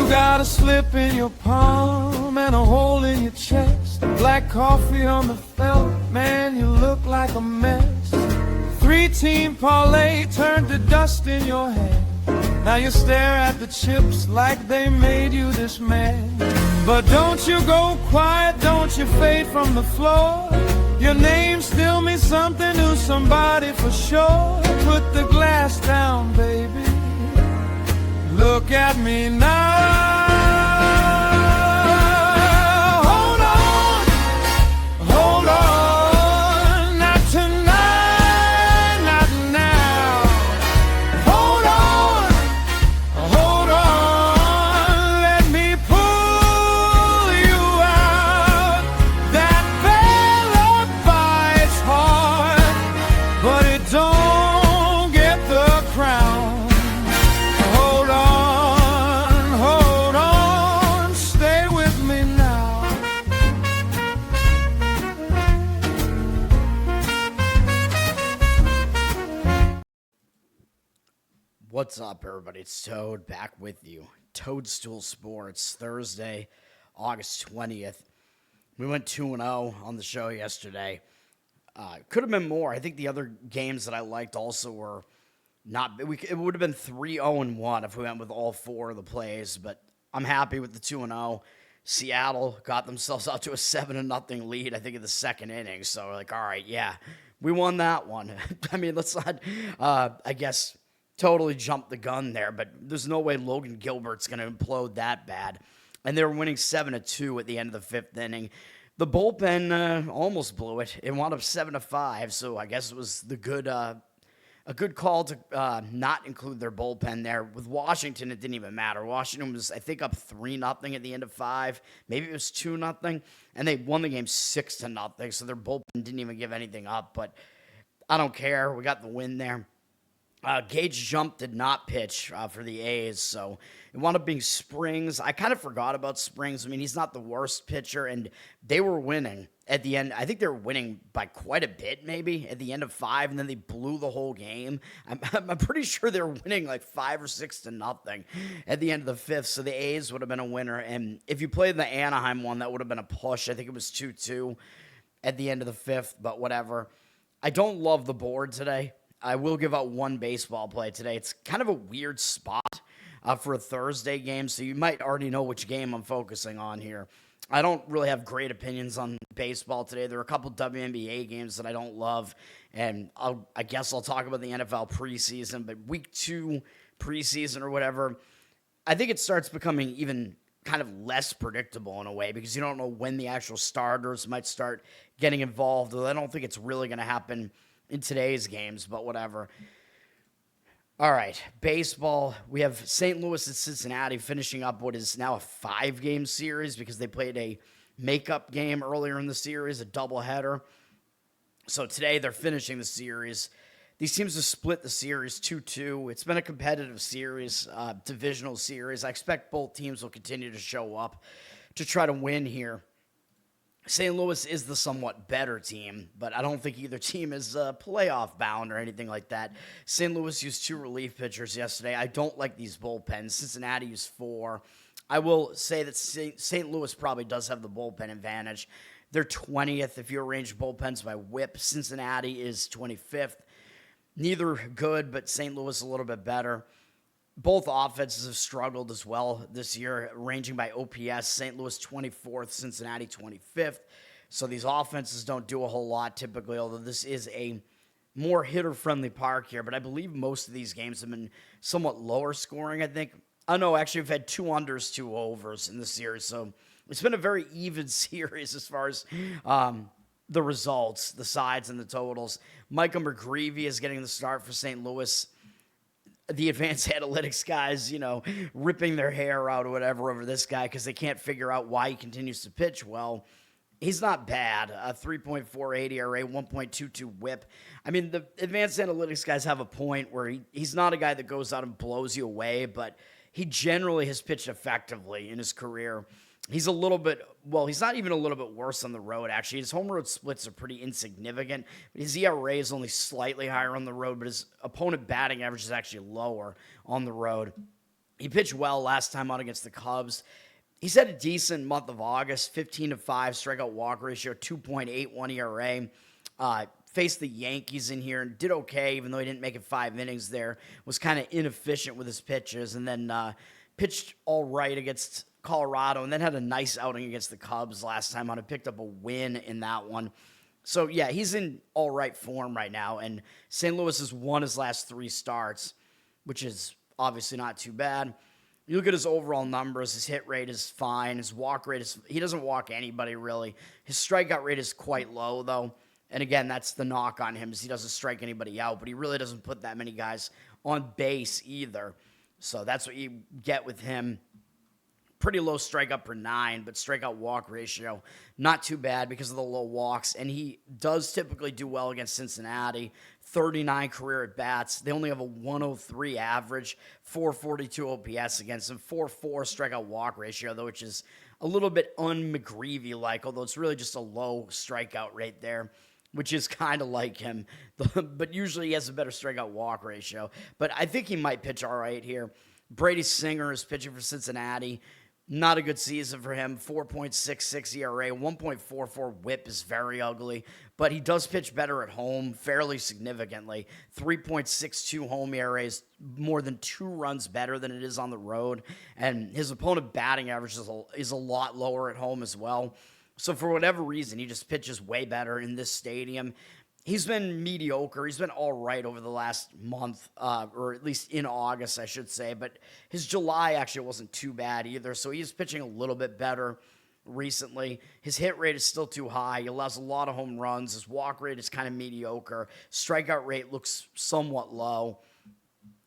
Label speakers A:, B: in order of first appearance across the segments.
A: got a slip in your palm and a hole in your chest. Black coffee on the felt, man, you look like a mess. 3-team parlay turned to dust in your hand. Now you stare at the chips like they made you this man. But don't you go quiet, don't you fade from the floor. Your name still means something to somebody for sure. Put the glass down, baby. Look at me now. Hold on, hold on. Not tonight, not now. Hold on. Let me pull you out. That fella bites hard, but it don't get the crown. Hold on, stay with me now.
B: What's up, everybody? It's Toad back with you. Toadstool Sports, Thursday, August 20th. We went 2-0 on the show yesterday. Could have been more. I think the other games that I liked also were not. It would have been 3-0-1 if we went with all four of the plays, but I'm happy with the 2-0. Seattle got themselves out to a 7-0 lead, I think, in the second inning. So we're like, all right, yeah, we won that one. I mean, let's not, I guess, totally jump the gun there, but there's no way Logan Gilbert's going to implode that bad. And they were winning 7-2 at the end of the fifth inning. The bullpen almost blew it. It wound up 7-5, so I guess it was a good call to not include their bullpen there. With Washington, it didn't even matter. Washington was, I think, up 3-0 at the end of 5. Maybe it was 2-0, and they won the game 6-0, so their bullpen didn't even give anything up. But I don't care. We got the win there. Gage Jump did not pitch for the A's, so it wound up being Springs. I kind of forgot about Springs. I mean, he's not the worst pitcher, and they wwere winning at the end. I think they were winning by quite a bit, maybe, at the end of 5, and then they blew the whole game. I'm pretty sure they were winning like 5 or 6-0 at the end of the 5th, so the A's would have been a winner. And if you played the Anaheim one, that would have been a push. I think it was 2-2 at the end of the 5th, but whatever. I don't love the board today. I will give out one baseball play today. It's kind of a weird spot for a Thursday game, so you might already know which game I'm focusing on here. I don't really have great opinions on baseball today. There are a couple WNBA games that I don't love, and I guess I'll talk about the NFL preseason, but week 2 preseason or whatever, I think it starts becoming even kind of less predictable in a way because you don't know when the actual starters might start getting involved. I don't think it's really going to happen in today's games, but whatever. All right, baseball. We have St. Louis and Cincinnati finishing up what is now a 5-game series because they played a makeup game earlier in the series, a doubleheader. So today they're finishing the series. These teams have split the series 2-2. It's been a competitive series, divisional series. I expect both teams will continue to show up to try to win here. St. Louis is the somewhat better team, but I don't think either team is playoff bound or anything like that. St. Louis used 2 relief pitchers yesterday. I don't like these bullpens. Cincinnati used 4. I will say that St. Louis probably does have the bullpen advantage. They're 20th if you arrange bullpens by whip. Cincinnati is 25th. Neither good, but St. Louis a little bit better. Both offenses have struggled as well this year, ranging by OPS. St. Louis 24th, Cincinnati 25th. So these offenses don't do a whole lot typically, although this is a more hitter-friendly park here. But I believe most of these games have been somewhat lower scoring, I think. Oh, no, actually, we've had 2 unders, 2 overs in the series. So it's been a very even series as far as the results, the sides, and the totals. Micah McGreevy is getting the start for St. Louis. The advanced analytics guys, ripping their hair out or whatever over this guy because they can't figure out why he continues to pitch well. He's not bad. 3.48 ERA, 1.22 whip. I mean, the advanced analytics guys have a point where he's not a guy that goes out and blows you away, but he generally has pitched effectively in his career. He's a little bit, he's not even a little bit worse on the road, actually. His home road splits are pretty insignificant. His ERA is only slightly higher on the road, but his opponent batting average is actually lower on the road. He pitched well last time out against the Cubs. He's had a decent month of August, 15-5 strikeout walk ratio, 2.81 ERA. Faced the Yankees in here and did okay, even though he didn't make it 5 innings there. Was kind of inefficient with his pitches, and then pitched all right against Colorado, and then had a nice outing against the Cubs last time out and picked up a win in that one. So, yeah, he's in all right form right now, and St. Louis has won his last 3 starts, which is obviously not too bad. You look at his overall numbers, his hit rate is fine. His walk rate is, he doesn't walk anybody really. His strikeout rate is quite low though. And again, that's the knock on him is he doesn't strike anybody out, but he really doesn't put that many guys on base either. So that's what you get with him. Pretty low strikeout per 9, but strikeout walk ratio, not too bad because of the low walks. And he does typically do well against Cincinnati. 39 career at bats. They only have a 103 average, 442 OPS against him, 4.4 strikeout walk ratio, though, which is a little bit un-McGreevy-like, although it's really just a low strikeout rate there, which is kind of like him. But usually he has a better strikeout walk ratio. But I think he might pitch all right here. Brady Singer is pitching for Cincinnati. Not a good season for him. 4.66 ERA, 1.44 whip is very ugly, but he does pitch better at home fairly significantly. 3.62 home ERA is more than 2 runs better than it is on the road, and his opponent batting average is a lot lower at home as well. So for whatever reason, he just pitches way better in this stadium. He's been mediocre. He's been all right over the last month, or at least in August, I should say. But his July actually wasn't too bad either. So he's pitching a little bit better recently. His hit rate is still too high. He allows a lot of home runs. His walk rate is kind of mediocre. Strikeout rate looks somewhat low.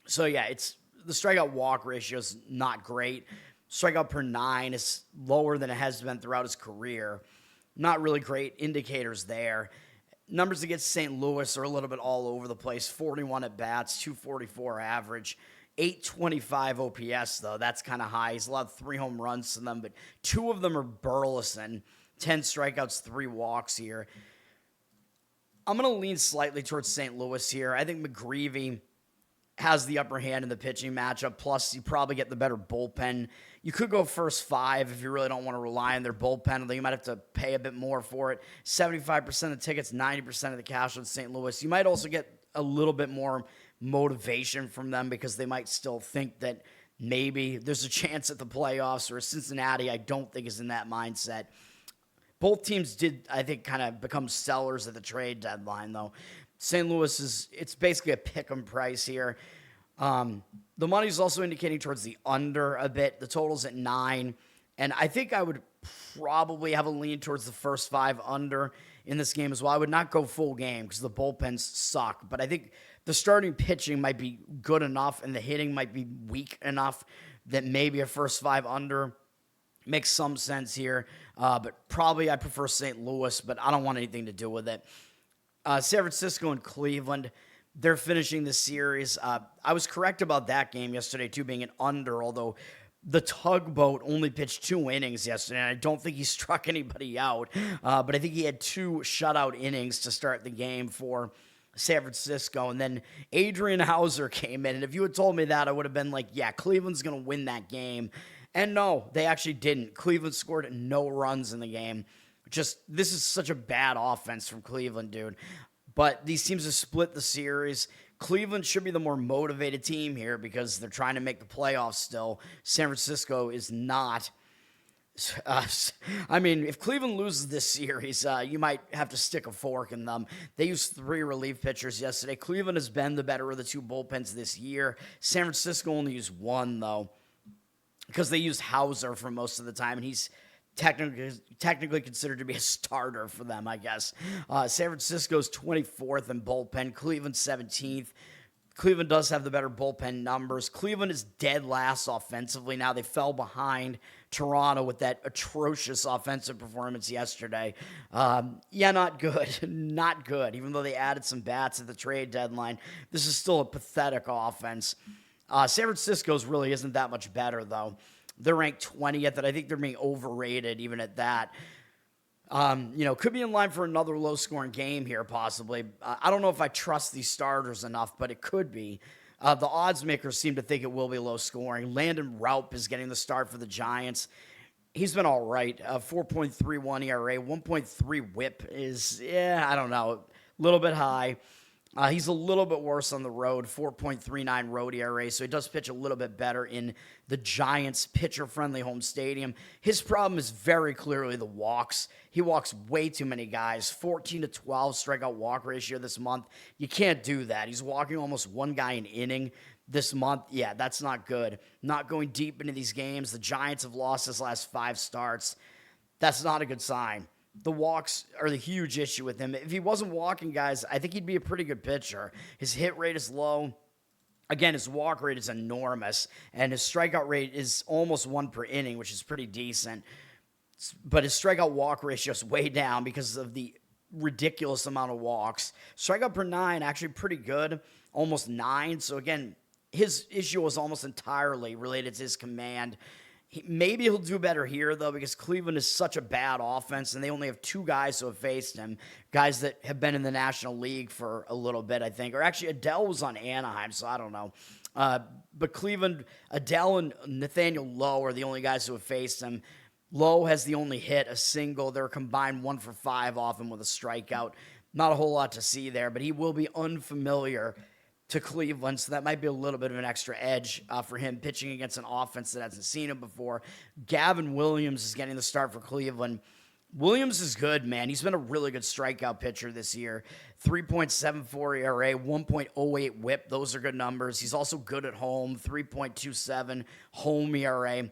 B: So yeah, the strikeout walk ratio is not great. Strikeout per 9 is lower than it has been throughout his career. Not really great indicators there. Numbers against St. Louis are a little bit all over the place. 41 at bats, 244 average, 825 OPS, though. That's kind of high. He's allowed 3 home runs to them, but 2 of them are Burleson. 10 strikeouts, 3 walks here. I'm going to lean slightly towards St. Louis here. I think McGreevy has the upper hand in the pitching matchup. Plus, you probably get the better bullpen. You could go first 5 if you really don't want to rely on their bullpen, although you might have to pay a bit more for it. 75% of the tickets, 90% of the cash on St. Louis. You might also get a little bit more motivation from them because they might still think that maybe there's a chance at the playoffs, or Cincinnati, I don't think is in that mindset. Both teams did, I think, kind of become sellers at the trade deadline, though. St. Louis it's basically a pick-em price here. The money's also indicating towards the under a bit. The total's at 9. And I think I would probably have a lean towards the first 5 under in this game as well. I would not go full game because the bullpens suck. But I think the starting pitching might be good enough and the hitting might be weak enough that maybe a first 5 under makes some sense here. But probably I prefer St. Louis, but I don't want anything to do with it. San Francisco and Cleveland, they're finishing the series. I was correct about that game yesterday, too, being an under, although the Tugboat only pitched 2 innings yesterday, and I don't think he struck anybody out. But I think he had 2 shutout innings to start the game for San Francisco. And then Adrian Hauser came in, and if you had told me that, I would have been like, yeah, Cleveland's going to win that game. And no, they actually didn't. Cleveland scored no runs in the game. This is such a bad offense from Cleveland, dude. But these teams have split the series. Cleveland should be the more motivated team here because they're trying to make the playoffs still. San Francisco is not. I mean, if Cleveland loses this series, you might have to stick a fork in them. They used 3 relief pitchers yesterday. Cleveland has been the better of the 2 bullpens this year. San Francisco only used 1, though, because they used Hauser for most of the time, and he's technically considered to be a starter for them, I guess. San Francisco's 24th in bullpen. Cleveland 17th. Cleveland does have the better bullpen numbers. Cleveland is dead last offensively now. They fell behind Toronto with that atrocious offensive performance yesterday. Not good. Not good. Even though they added some bats at the trade deadline, this is still a pathetic offense. San Francisco's really isn't that much better, though. They're ranked 20th, and I think they're being overrated even at that. Could be in line for another low-scoring game here, possibly. I don't know if I trust these starters enough, but it could be. The odds makers seem to think it will be low scoring. Landon Raup is getting the start for the Giants. He's been all right. 4.31 ERA, 1.3 whip is, I don't know, a little bit high. He's a little bit worse on the road, 4.39 road ERA, so he does pitch a little bit better in the Giants' pitcher-friendly home stadium. His problem is very clearly the walks. He walks way too many guys, 14 to 12 strikeout walk ratio this month. You can't do that. He's walking almost one guy an inning this month. Yeah, that's not good. Not going deep into these games. The Giants have lost his last 5 starts. That's not a good sign. The walks are the huge issue with him. If he wasn't walking guys, I think he'd be a pretty good pitcher. His hit rate is low. Again, his walk rate is enormous, and his strikeout rate is almost 1 per inning, which is pretty decent. But his strikeout walk ratio is way down because of the ridiculous amount of walks. Strikeout per 9, actually pretty good, almost 9. So again, his issue was almost entirely related to his command. Maybe he'll do better here, though, because Cleveland is such a bad offense, and they only have 2 guys who have faced him, guys that have been in the National League for a little bit, I think. Or actually, Adele was on Anaheim, so I don't know. But Cleveland, Adele and Nathaniel Lowe are the only guys who have faced him. Lowe has the only hit, a single. They're combined 1 for 5 off him with a strikeout. Not a whole lot to see there, but he will be unfamiliar to Cleveland, so that might be a little bit of an extra edge for him pitching against an offense that hasn't seen him before. Gavin Williams is getting the start for Cleveland. Williams is good, man. He's been a really good strikeout pitcher this year. 3.74 ERA, 1.08 whip. Those are good numbers. He's also good at home, 3.27 home ERA.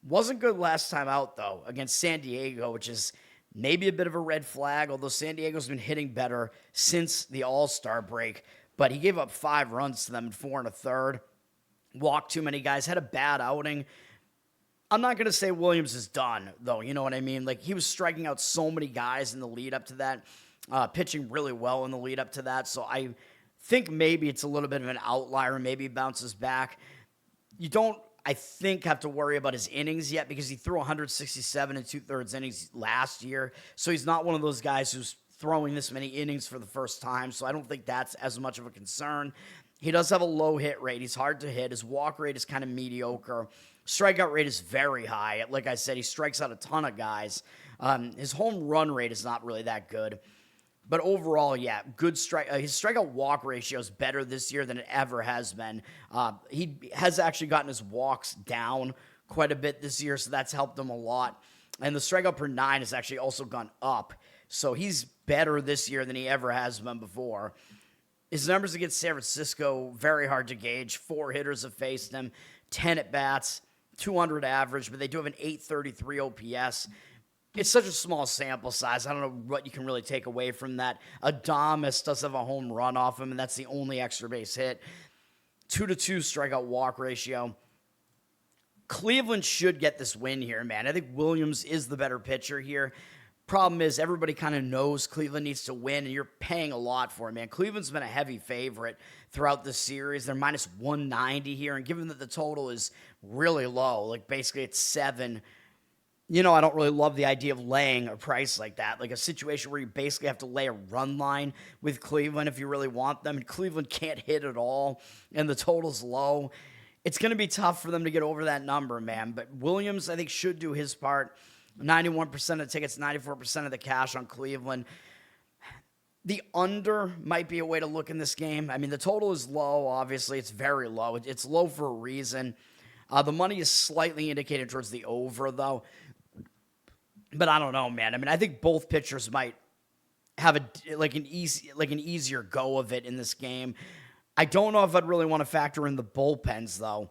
B: Wasn't good last time out, though, against San Diego, which is maybe a bit of a red flag, although San Diego's been hitting better since the All-Star break. But he gave up 5 runs to them in 4 1/3. Walked too many guys. Had a bad outing. I'm not going to say Williams is done, though. You know what I mean? Like, he was striking out so many guys in the lead up to that. Pitching really well in the lead up to that. So I think maybe it's a little bit of an outlier. Maybe he bounces back. You don't, I think, have to worry about his innings yet because he threw 167 and 2/3 innings last year. So he's not one of those guys who's throwing this many innings for the first time, so I don't think that's as much of a concern. He does have a low hit rate. He's hard to hit. His walk rate is kind of mediocre. Strikeout rate is very high. Like I said, he strikes out a ton of guys. His home run rate is not really that good. But overall, yeah, good strike. His strikeout walk ratio is better this year than it ever has been. He has actually gotten his walks down quite a bit this year, so that's helped him a lot. And the strikeout per 9 has actually also gone up. So he's better this year than he ever has been before. His numbers against San Francisco, very hard to gauge. 4 hitters have faced him, 10 at-bats, 200 average, but they do have an 833 OPS. It's such a small sample size. I don't know what you can really take away from that. Adames does have a home run off him, and that's the only extra base hit. 2-2 strikeout walk ratio. Cleveland should get this win here, man. I think Williams is the better pitcher here. Problem is, everybody kind of knows Cleveland needs to win, and you're paying a lot for it, man. Cleveland's been a heavy favorite throughout this series. They're minus 190 here, and given that the total is really low, like basically it's 7, I don't really love the idea of laying a price like that, like a situation where you basically have to lay a run line with Cleveland if you really want them, and Cleveland can't hit at all, and the total's low. It's going to be tough for them to get over that number, man, but Williams, I think, should do his part. 91% of tickets, 94% of the cash on Cleveland. The under might be a way to look in this game. I mean, the total is low, obviously. It's very low. It's low for a reason. The money is slightly indicated towards the over, though. But I don't know, man. I mean, I think both pitchers might have an easier go of it in this game. I don't know if I'd really want to factor in the bullpens, though.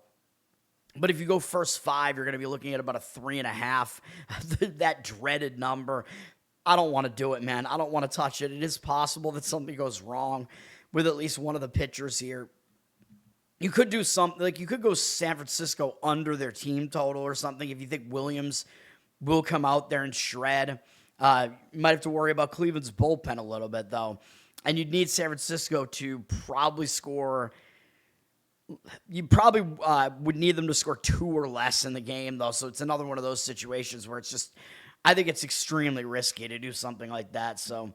B: But if you go first 5, you're going to be looking at about a 3.5, that dreaded number. I don't want to do it, man. I don't want to touch it. It is possible that something goes wrong with at least one of the pitchers here. You could do something, like you could go San Francisco under their team total or something if you think Williams will come out there and shred. You might have to worry about Cleveland's bullpen a little bit, though. And you'd need San Francisco to probably score. You probably would need them to score 2 or less in the game, though. So it's another one of those situations where it's just, I think it's extremely risky to do something like that. So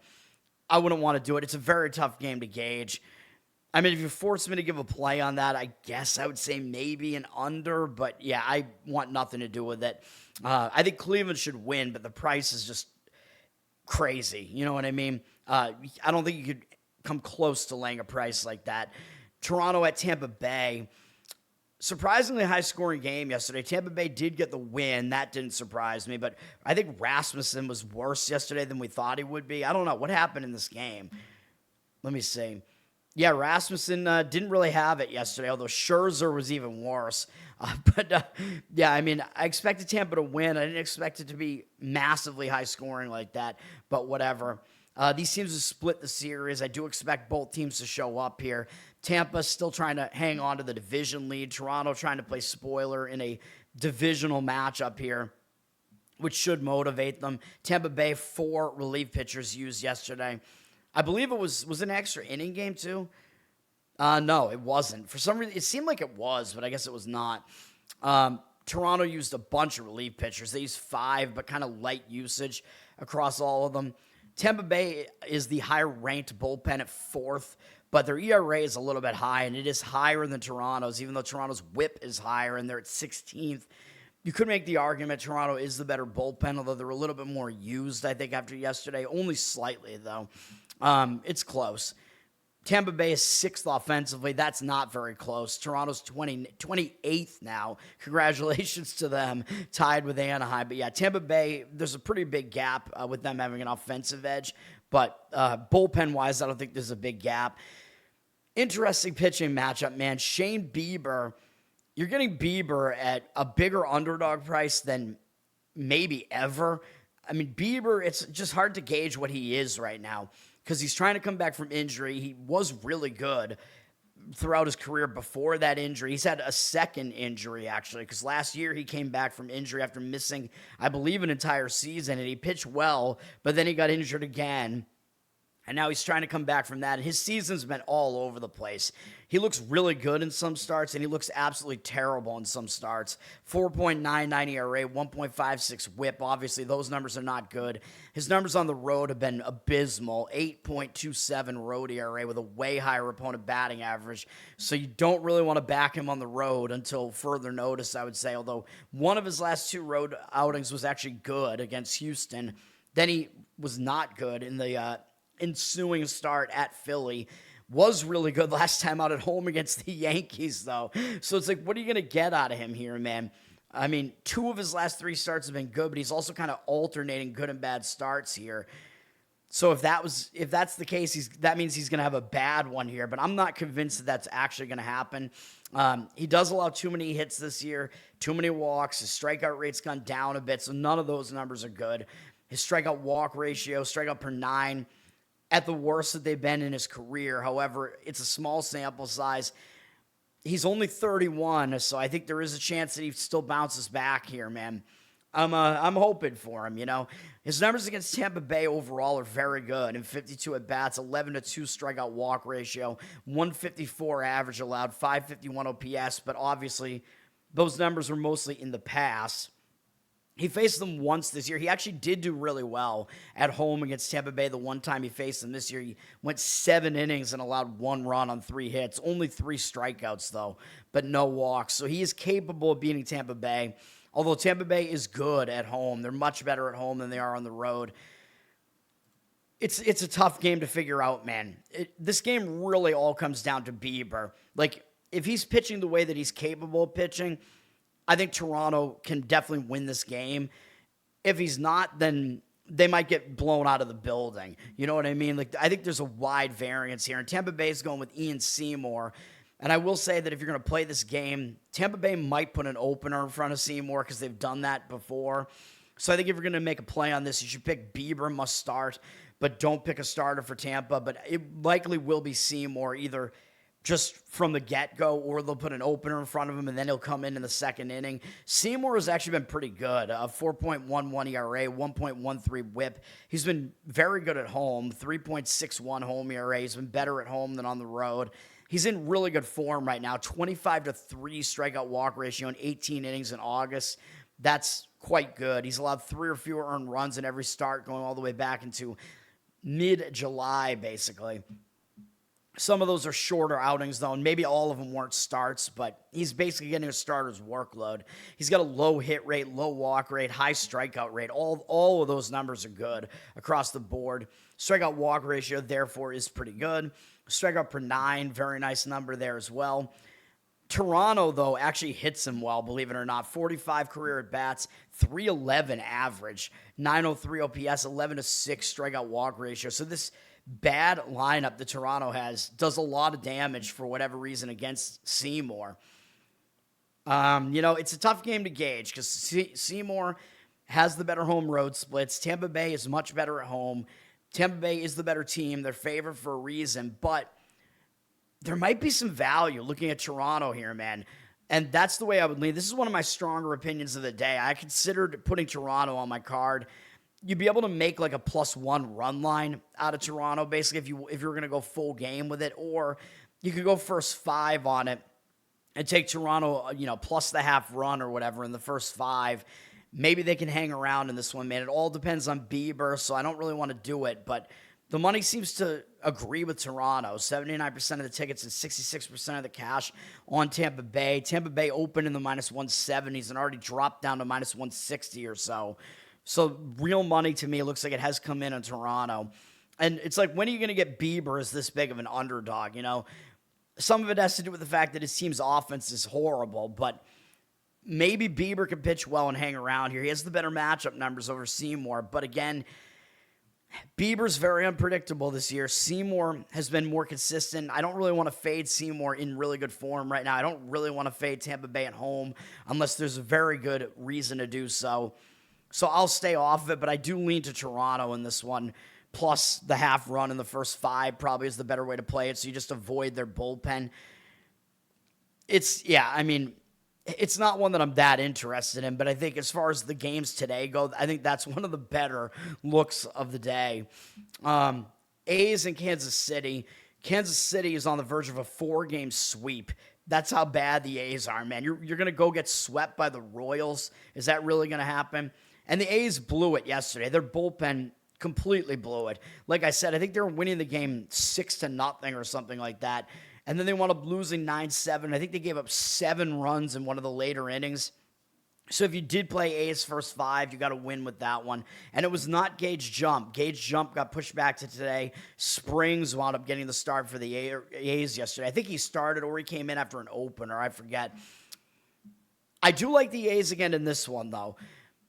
B: I wouldn't want to do it. It's a very tough game to gauge. I mean, if you force me to give a play on that, I guess I would say maybe an under, but yeah, I want nothing to do with it. I think Cleveland should win, but the price is just crazy. You know what I mean? I don't think you could come close to laying a price like that. Toronto at Tampa Bay. Surprisingly high scoring game yesterday. Tampa Bay did get the win. That didn't surprise me, but I think Rasmussen was worse yesterday than we thought he would be. I don't know what happened in this game. Let me see. Yeah, Rasmussen didn't really have it yesterday, although Scherzer was even worse. Yeah, I mean, I expected Tampa to win. I didn't expect it to be massively high scoring like that, but whatever. These teams have split the series. I do expect both teams to show up here. Tampa still trying to hang on to the division lead. Toronto trying to play spoiler in a divisional matchup here, which should motivate them. Tampa Bay, 4 relief pitchers used yesterday. I believe it was an extra inning game too. No, it wasn't. For some reason, it seemed like it was, but I guess it was not. Toronto used a bunch of relief pitchers. They used 5, but kind of light usage across all of them. Tampa Bay is the higher-ranked bullpen at 4th, but their ERA is a little bit high, and it is higher than Toronto's, even though Toronto's whip is higher, and they're at 16th. You could make the argument Toronto is the better bullpen, although they're a little bit more used, I think, after yesterday. Only slightly, though. It's close. Tampa Bay is 6th offensively. That's not very close. Toronto's 28th now. Congratulations to them, tied with Anaheim. But yeah, Tampa Bay, there's a pretty big gap with them having an offensive edge. But bullpen-wise, I don't think there's a big gap. Interesting pitching matchup, man. Shane Bieber, you're getting Bieber at a bigger underdog price than maybe ever. I mean, Bieber, it's just hard to gauge what he is right now, because he's trying to come back from injury. He was really good throughout his career before that injury. He's had a second injury, actually, because last year he came back from injury after missing, I believe, an entire season, and he pitched well, but then he got injured again. And now he's trying to come back from that. And his season's been all over the place. He looks really good in some starts, and he looks absolutely terrible in some starts. 4.99 ERA, 1.56 whip. Obviously, those numbers are not good. His numbers on the road have been abysmal. 8.27 road ERA with a way higher opponent batting average. So you don't really want to back him on the road until further notice, I would say. Although one of his last 2 road outings was actually good against Houston. Then he was not good in the ensuing start at Philly. Was really good last time out at home against the Yankees, though. So it's like, what are you going to get out of him here, man? I mean, 2 of his last 3 starts have been good, but he's also kind of alternating good and bad starts here. So if that's the case, that means he's going to have a bad one here, but I'm not convinced that that's actually going to happen. He does allow too many hits this year, too many walks. His strikeout rate's gone down a bit, so none of those numbers are good. His strikeout walk ratio, strikeout per 9, at the worst that they've been in his career. However, it's a small sample size. He's only 31, so I think there is a chance that he still bounces back here, man. I'm hoping for him, you know. His numbers against Tampa Bay overall are very good. In 52 at-bats, 11-2 strikeout walk ratio, 154 average allowed, 551 OPS, but obviously those numbers were mostly in the past. He faced them once this year. He actually did do really well at home against Tampa Bay the one time he faced them this year. He went 7 innings and allowed 1 run on 3 hits. Only 3 strikeouts, though, but no walks. So he is capable of beating Tampa Bay, although Tampa Bay is good at home. They're much better at home than they are on the road. It's a tough game to figure out, man. This game really all comes down to Bieber. Like, if he's pitching the way that he's capable of pitching, I think Toronto can definitely win this game. If he's not, then they might get blown out of the building. You know what I mean? Like, I think there's a wide variance here. And Tampa Bay is going with Ian Seymour. And I will say that if you're going to play this game, Tampa Bay might put an opener in front of Seymour because they've done that before. So I think if you're going to make a play on this, you should pick Bieber must start, but don't pick a starter for Tampa. But it likely will be Seymour, either just from the get-go, or they'll put an opener in front of him, and then he'll come in the second inning. Seymour has actually been pretty good. 4.11 ERA, 1.13 whip. He's been very good at home, 3.61 home ERA. He's been better at home than on the road. He's in really good form right now, 25-3 strikeout walk ratio in 18 innings in August. That's quite good. He's allowed 3 or fewer earned runs in every start, going all the way back into mid-July, basically. Some of those are shorter outings, though, and maybe all of them weren't starts, but he's basically getting a starter's workload. He's got a low hit rate, low walk rate, high strikeout rate. All of those numbers are good across the board. Strikeout walk ratio, therefore, is pretty good. Strikeout per 9, very nice number there as well. Toronto, though, actually hits him well, believe it or not. 45 career at-bats, 311 average, 903 OPS, 11-6 strikeout walk ratio. So this bad lineup that Toronto has does a lot of damage for whatever reason against Seymour. It's a tough game to gauge because Seymour has the better home road splits. Tampa Bay is much better at home. Tampa Bay is the better team. They're favored for a reason, but there might be some value looking at Toronto here, man. And that's the way I would lean. This is one of my stronger opinions of the day. I considered putting Toronto on my card. You'd be able to make like a +1 run line out of Toronto, basically, if you were going to go full game with it. Or you could go first 5 on it and take Toronto, plus the half run or whatever in the first 5. Maybe they can hang around in this one, man. It all depends on Bieber, so I don't really want to do it. But the money seems to agree with Toronto. 79% of the tickets and 66% of the cash on Tampa Bay. Tampa Bay opened in the -170s and already dropped down to -160 or so. So real money to me looks like it has come in on Toronto. And it's like, when are you going to get Bieber as this big of an underdog? Some of it has to do with the fact that his team's offense is horrible, but maybe Bieber can pitch well and hang around here. He has the better matchup numbers over Seymour. But again, Bieber's very unpredictable this year. Seymour has been more consistent. I don't really want to fade Seymour in really good form right now. I don't really want to fade Tampa Bay at home unless there's a very good reason to do so. So I'll stay off of it, but I do lean to Toronto in this one. Plus the half run in the first 5 probably is the better way to play it, so you just avoid their bullpen. It's not one that I'm that interested in, but I think as far as the games today go, I think that's one of the better looks of the day. A's in Kansas City. Kansas City is on the verge of a 4-game sweep. That's how bad the A's are, man. You're going to go get swept by the Royals. Is that really going to happen? And the A's blew it yesterday. Their bullpen completely blew it. Like I said, I think they were winning the game 6-0 or something like that. And then they wound up losing 9-7. I think they gave up 7 runs in one of the later innings. So if you did play A's first 5, you got to win with that one. And it was not Gage Jump. Gage Jump got pushed back to today. Springs wound up getting the start for the A's yesterday. I think he started or he came in after an opener. I forget. I do like the A's again in this one, though.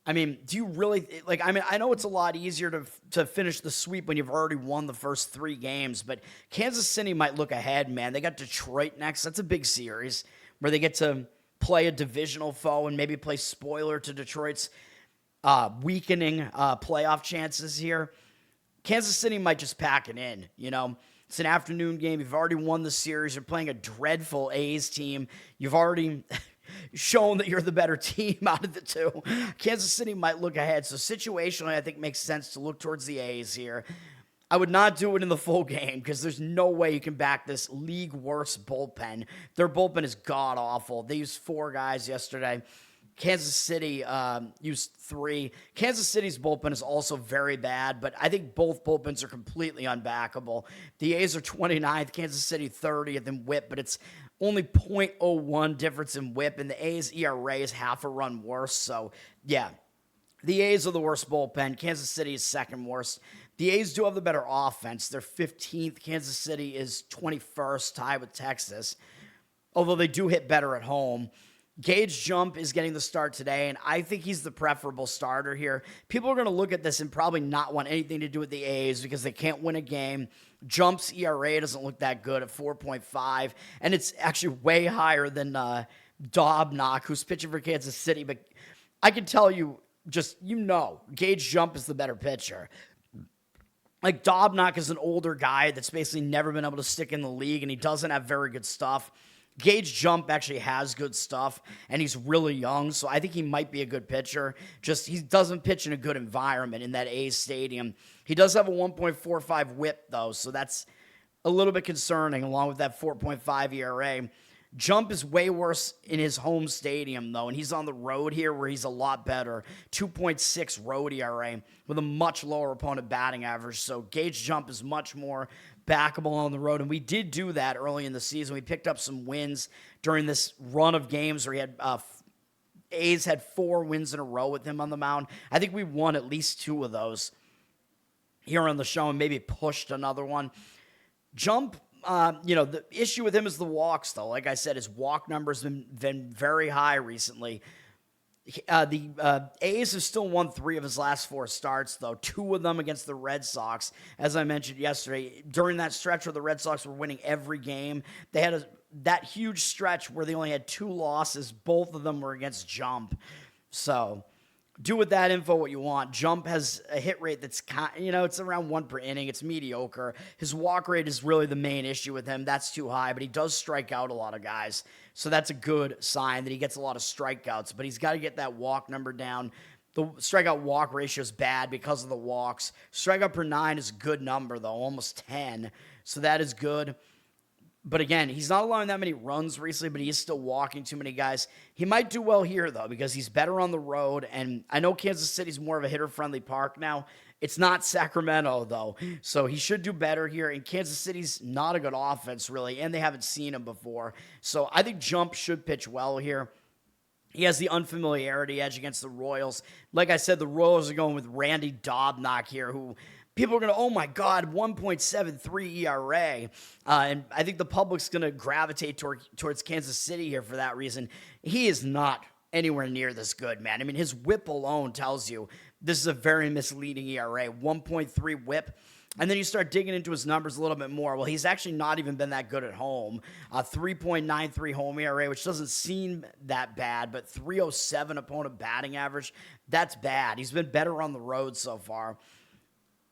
B: Do you really I know it's a lot easier to finish the sweep when you've already won the first 3 games, but Kansas City might look ahead, man. They got Detroit next. That's a big series where they get to play a divisional foe and maybe play spoiler to Detroit's weakening playoff chances here. Kansas City might just pack it in, It's an afternoon game. You've already won the series. You're playing a dreadful A's team. You've already shown that you're the better team out of the 2. Kansas City might look ahead. So situationally, I think makes sense to look towards the A's here. I would not do it in the full game because there's no way you can back this league worst bullpen. Their bullpen is god-awful. They used 4 guys yesterday. Kansas City used 3. Kansas City's bullpen is also very bad, but I think both bullpens are completely unbackable. The A's are 29th, Kansas City 30th in whip, but it's only 0.01 difference in whip, and the A's ERA is half a run worse. So, yeah, the A's are the worst bullpen. Kansas City is second worst. The A's do have the better offense. They're 15th. Kansas City is 21st, tied with Texas, although they do hit better at home. Gage Jump is getting the start today, and I think he's the preferable starter here. People are going to look at this and probably not want anything to do with the A's because they can't win a game. Jump's ERA doesn't look that good at 4.5, and it's actually way higher than Dobnak, who's pitching for Kansas City. But I can tell you, Gage Jump is the better pitcher. Like, Dobnak is an older guy that's basically never been able to stick in the league, and he doesn't have very good stuff. Gage Jump actually has good stuff, and he's really young, so I think he might be a good pitcher. Just he doesn't pitch in a good environment in that A's stadium. He does have a 1.45 whip, though, so that's a little bit concerning, along with that 4.5 ERA. Jump is way worse in his home stadium, though, and he's on the road here where he's a lot better. 2.6 road ERA with a much lower opponent batting average, so Gage Jump is much more backable on the road, and we did do that early in the season. We picked up some wins during this run of games where he had A's had 4 wins in a row with him on the mound. I think we won at least 2 of those here on the show and maybe pushed another one. Jump, the issue with him is the walks, though. Like I said, his walk numbers have been very high recently. The A's have still won 3 of his last 4 starts, though, 2 of them against the Red Sox. As I mentioned yesterday, during that stretch where the Red Sox were winning every game, they had that huge stretch where they only had 2 losses. Both of them were against Jump. So do with that info what you want. Jump has a hit rate that's, it's around 1 per inning. It's mediocre. His walk rate is really the main issue with him. That's too high, but he does strike out a lot of guys. So that's a good sign that he gets a lot of strikeouts, but he's got to get that walk number down. The strikeout walk ratio is bad because of the walks. Strikeout per 9 is a good number, though, almost 10. So that is good. But again, he's not allowing that many runs recently, but he is still walking too many guys. He might do well here, though, because he's better on the road. And I know Kansas City's more of a hitter-friendly park now. It's not Sacramento, though. So he should do better here. And Kansas City's not a good offense, really, and they haven't seen him before. So I think Jump should pitch well here. He has the unfamiliarity edge against the Royals. Like I said, the Royals are going with Randy Dobnak here, who people are going to, oh my God, 1.73 ERA. And I think the public's going to gravitate towards Kansas City here for that reason. He is not anywhere near this good, man. I mean, his whip alone tells you this is a very misleading ERA, 1.3 whip. And then you start digging into his numbers a little bit more. Well, he's actually not even been that good at home. 3.93 home ERA, which doesn't seem that bad, but 307 opponent batting average, that's bad. He's been better on the road so far.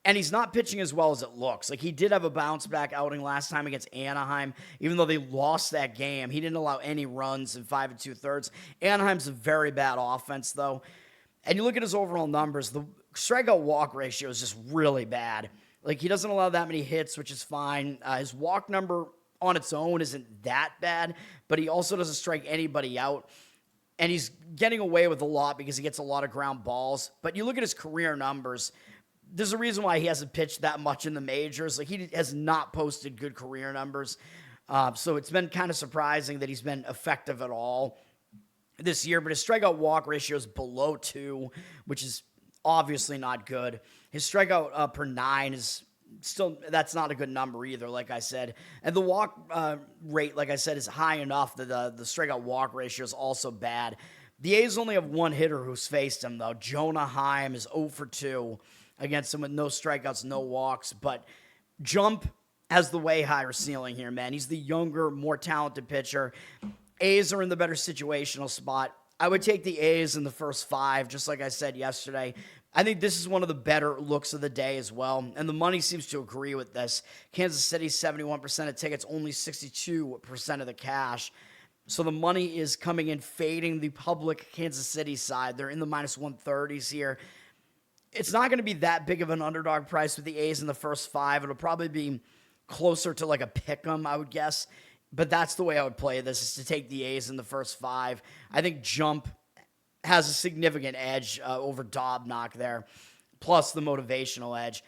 B: And he's not pitching as well as it looks. Like, he did have a bounce-back outing last time against Anaheim. Even though they lost that game, he didn't allow any runs in 5 2/3. Anaheim's a very bad offense, though. And you look at his overall numbers, the strikeout-walk ratio is just really bad. Like, he doesn't allow that many hits, which is fine. His walk number on its own isn't that bad, but he also doesn't strike anybody out. And he's getting away with a lot because he gets a lot of ground balls. But you look at his career numbers, there's a reason why he hasn't pitched that much in the majors. Like, he has not posted good career numbers. So it's been kind of surprising that he's been effective at all this year. But his strikeout walk ratio is below 2, which is obviously not good. His strikeout per 9 is still, that's not a good number either, like I said. And the walk rate, like I said, is high enough that the strikeout walk ratio is also bad. The A's only have 1 hitter who's faced him, though. Jonah Heim is 0 for 2 against him with no strikeouts, no walks. But Jump has the way higher ceiling here, man. He's the younger, more talented pitcher. A's are in the better situational spot. I would take the A's in the first 5, just like I said yesterday. I think this is one of the better looks of the day as well, and the money seems to agree with this. Kansas City, 71% of tickets, only 62% of the cash. So the money is coming in, fading the public Kansas City side. They're in the minus 130s here. It's not going to be that big of an underdog price with the A's in the first 5. It'll probably be closer to like a pick'em, I would guess. But that's the way I would play this, is to take the A's in the first 5. I think Jump has a significant edge over Dobnak there, plus the motivational edge.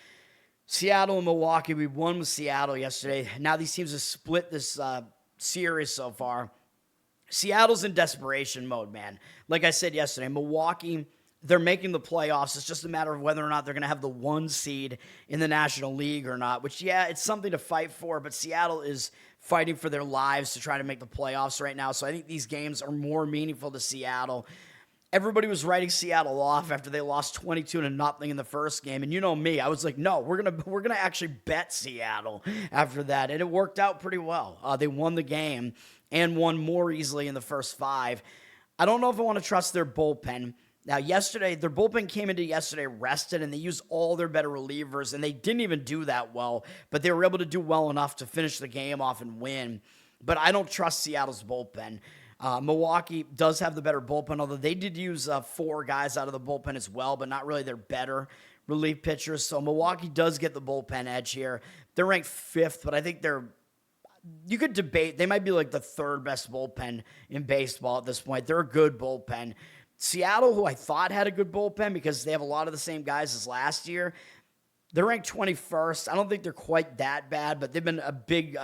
B: Seattle and Milwaukee, we won with Seattle yesterday. Now these teams have split this series so far. Seattle's in desperation mode, man. Like I said yesterday, Milwaukee, they're making the playoffs. It's just a matter of whether or not they're going to have the 1 seed in the National League or not, which, yeah, it's something to fight for, but Seattle is fighting for their lives to try to make the playoffs right now. So I think these games are more meaningful to Seattle. Everybody was writing Seattle off after they lost 22-0 in the first game. And you know me, I was like, no, we're gonna actually bet Seattle after that. And it worked out pretty well. They won the game and won more easily in the first 5. I don't know if I want to trust their bullpen. Now, yesterday, their bullpen came into yesterday rested, and they used all their better relievers, and they didn't even do that well, but they were able to do well enough to finish the game off and win. But I don't trust Seattle's bullpen. Milwaukee does have the better bullpen, although they did use 4 guys out of the bullpen as well, but not really their better relief pitchers. So Milwaukee does get the bullpen edge here. They're ranked 5th, but I think you could debate, they might be like the 3rd best bullpen in baseball at this point. They're a good bullpen. Seattle, who I thought had a good bullpen because they have a lot of the same guys as last year, They're ranked 21st. I don't think they're quite that bad, but they've been a big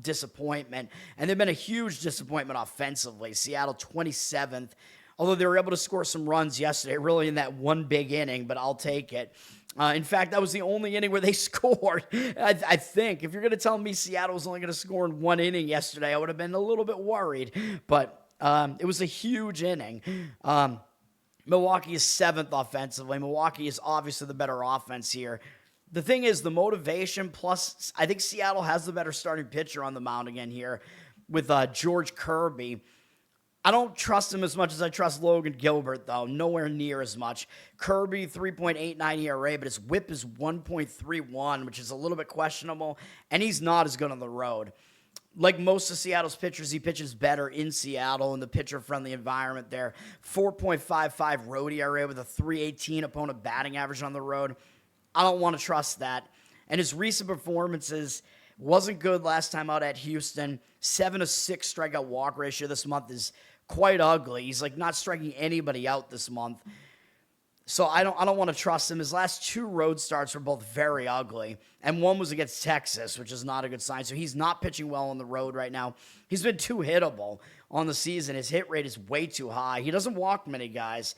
B: disappointment, and they've been a huge disappointment offensively. Seattle 27th, although they were able to score some runs yesterday, really in that one big inning, but I'll take it. In fact, that was the only inning where they scored. I think if you're going to tell me Seattle was only going to score in one inning yesterday, I would have been a little bit worried, but it was a huge inning. Milwaukee is 7th offensively. Milwaukee is obviously the better offense here. The thing is, the motivation, plus I think Seattle has the better starting pitcher on the mound again here with George Kirby. I don't trust him as much as I trust Logan Gilbert, though. Nowhere near as much. Kirby, 3.89 ERA, but his whip is 1.31, which is a little bit questionable, and he's not as good on the road. Like most of Seattle's pitchers, he pitches better in Seattle in the pitcher-friendly environment there. 4.55 road ERA with a 3.18 opponent batting average on the road. I don't want to trust that. And his recent performances wasn't good last time out at Houston. 7-6 strikeout walk ratio this month is quite ugly. He's like not striking anybody out this month. So I don't want to trust him. His last 2 road starts were both very ugly, and one was against Texas, which is not a good sign. So he's not pitching well on the road right now. He's been too hittable on the season. His hit rate is way too high. He doesn't walk many guys.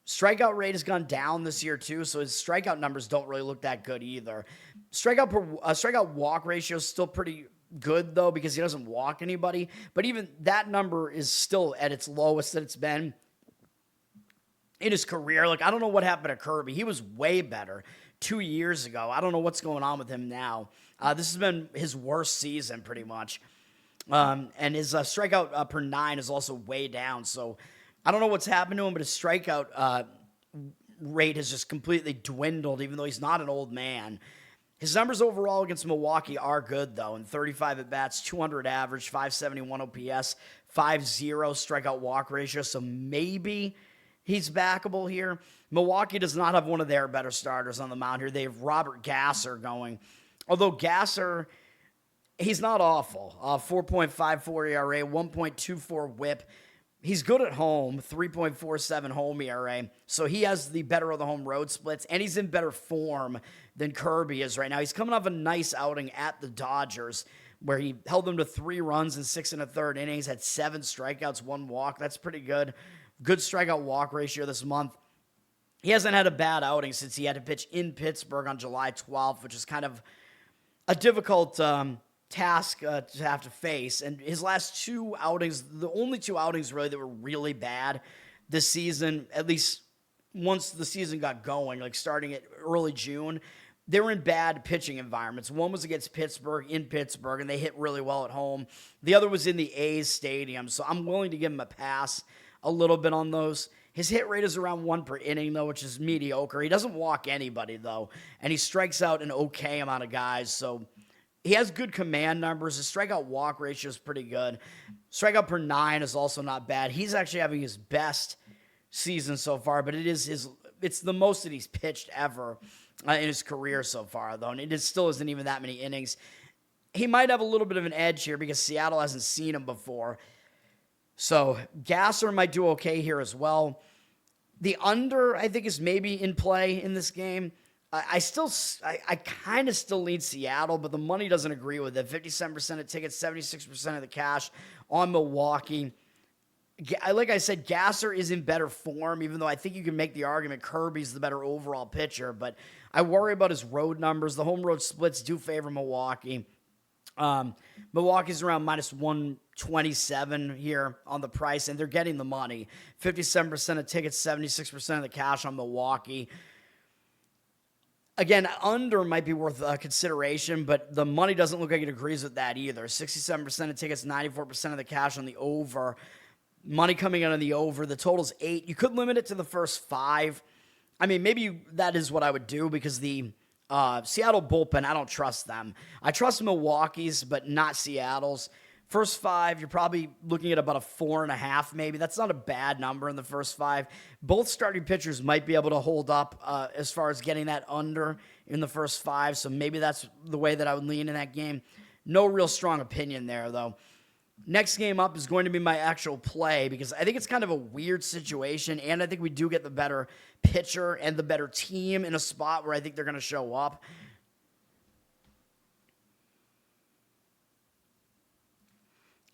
B: Strikeout rate has gone down this year too, so his strikeout numbers don't really look that good either. Strikeout walk ratio is still pretty good though because he doesn't walk anybody, but even that number is still at its lowest that it's been in his career. Like, I don't know what happened to Kirby. He was way better 2 years ago. I don't know what's going on with him now. This has been his worst season pretty much. And his strikeout per 9 is also way down. So I don't know what's happened to him, but his strikeout rate has just completely dwindled, even though he's not an old man. His numbers overall against Milwaukee are good, though. In 35 at-bats, 200 average, 571 OPS, 5.0 strikeout walk ratio. So maybe he's backable here. Milwaukee does not have one of their better starters on the mound here. They have Robert Gasser going. Although Gasser, he's not awful. 4.54 ERA, 1.24 whip. He's good at home, 3.47 home ERA. So he has the better of the home road splits, and he's in better form than Kirby is right now. He's coming off a nice outing at the Dodgers where he held them to 3 runs in 6 1/3 innings, had 7 strikeouts, 1 walk. That's pretty good. Good strikeout walk ratio this month. He hasn't had a bad outing since he had to pitch in Pittsburgh on July 12th, which is kind of a difficult task to have to face. And his last 2 outings, the only 2 outings really that were really bad this season, at least once the season got going, like starting at early June, they were in bad pitching environments. One was against Pittsburgh, in Pittsburgh, and they hit really well at home. The other was in the A's stadium, so I'm willing to give him a pass a little bit on those. His hit rate is around 1 per inning, though, which is mediocre. He doesn't walk anybody, though, and he strikes out an okay amount of guys, so he has good command numbers. His strikeout walk ratio is pretty good. Strikeout per 9 is also not bad. He's actually having his best season so far, but it's the most that he's pitched ever in his career so far, though, and it still isn't even that many innings. He might have a little bit of an edge here because Seattle hasn't seen him before. So Gasser might do okay here as well. The under, I think, is maybe in play in this game. I kind of still lean Seattle, but the money doesn't agree with it. 57% of tickets, 76% of the cash on Milwaukee. Like I said, Gasser is in better form, even though I think you can make the argument Kirby's the better overall pitcher, but I worry about his road numbers. The home road splits do favor Milwaukee. Milwaukee's around minus 127 here on the price, and they're getting the money. 57% of tickets, 76% of the cash on Milwaukee. Again, under might be worth consideration, but the money doesn't look like it agrees with that either. 67% of tickets, 94% of the cash on the over. Money coming out on the over. The total's 8. You could limit it to the first 5. I mean, maybe that is what I would do because the Seattle bullpen, I don't trust them. I trust Milwaukee's, but not Seattle's. First 5, you're probably looking at about a 4.5 maybe. That's not a bad number in the first 5. Both starting pitchers might be able to hold up as far as getting that under in the first 5, so maybe that's the way that I would lean in that game. No real strong opinion there, though. Next game up is going to be my actual play because I think it's kind of a weird situation, and I think we do get the better pitcher and the better team in a spot where I think they're going to show up.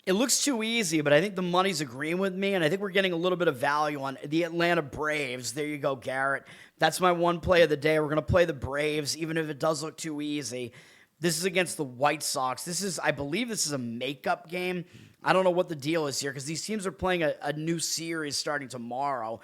B: It looks too easy, but I think the money's agreeing with me, and I think we're getting a little bit of value on the Atlanta Braves. There you go, Garrett. That's my one play of the day. We're going to play the Braves, even if it does look too easy. This is against the White Sox. I believe this is a makeup game. I don't know what the deal is here because these teams are playing a new series starting tomorrow.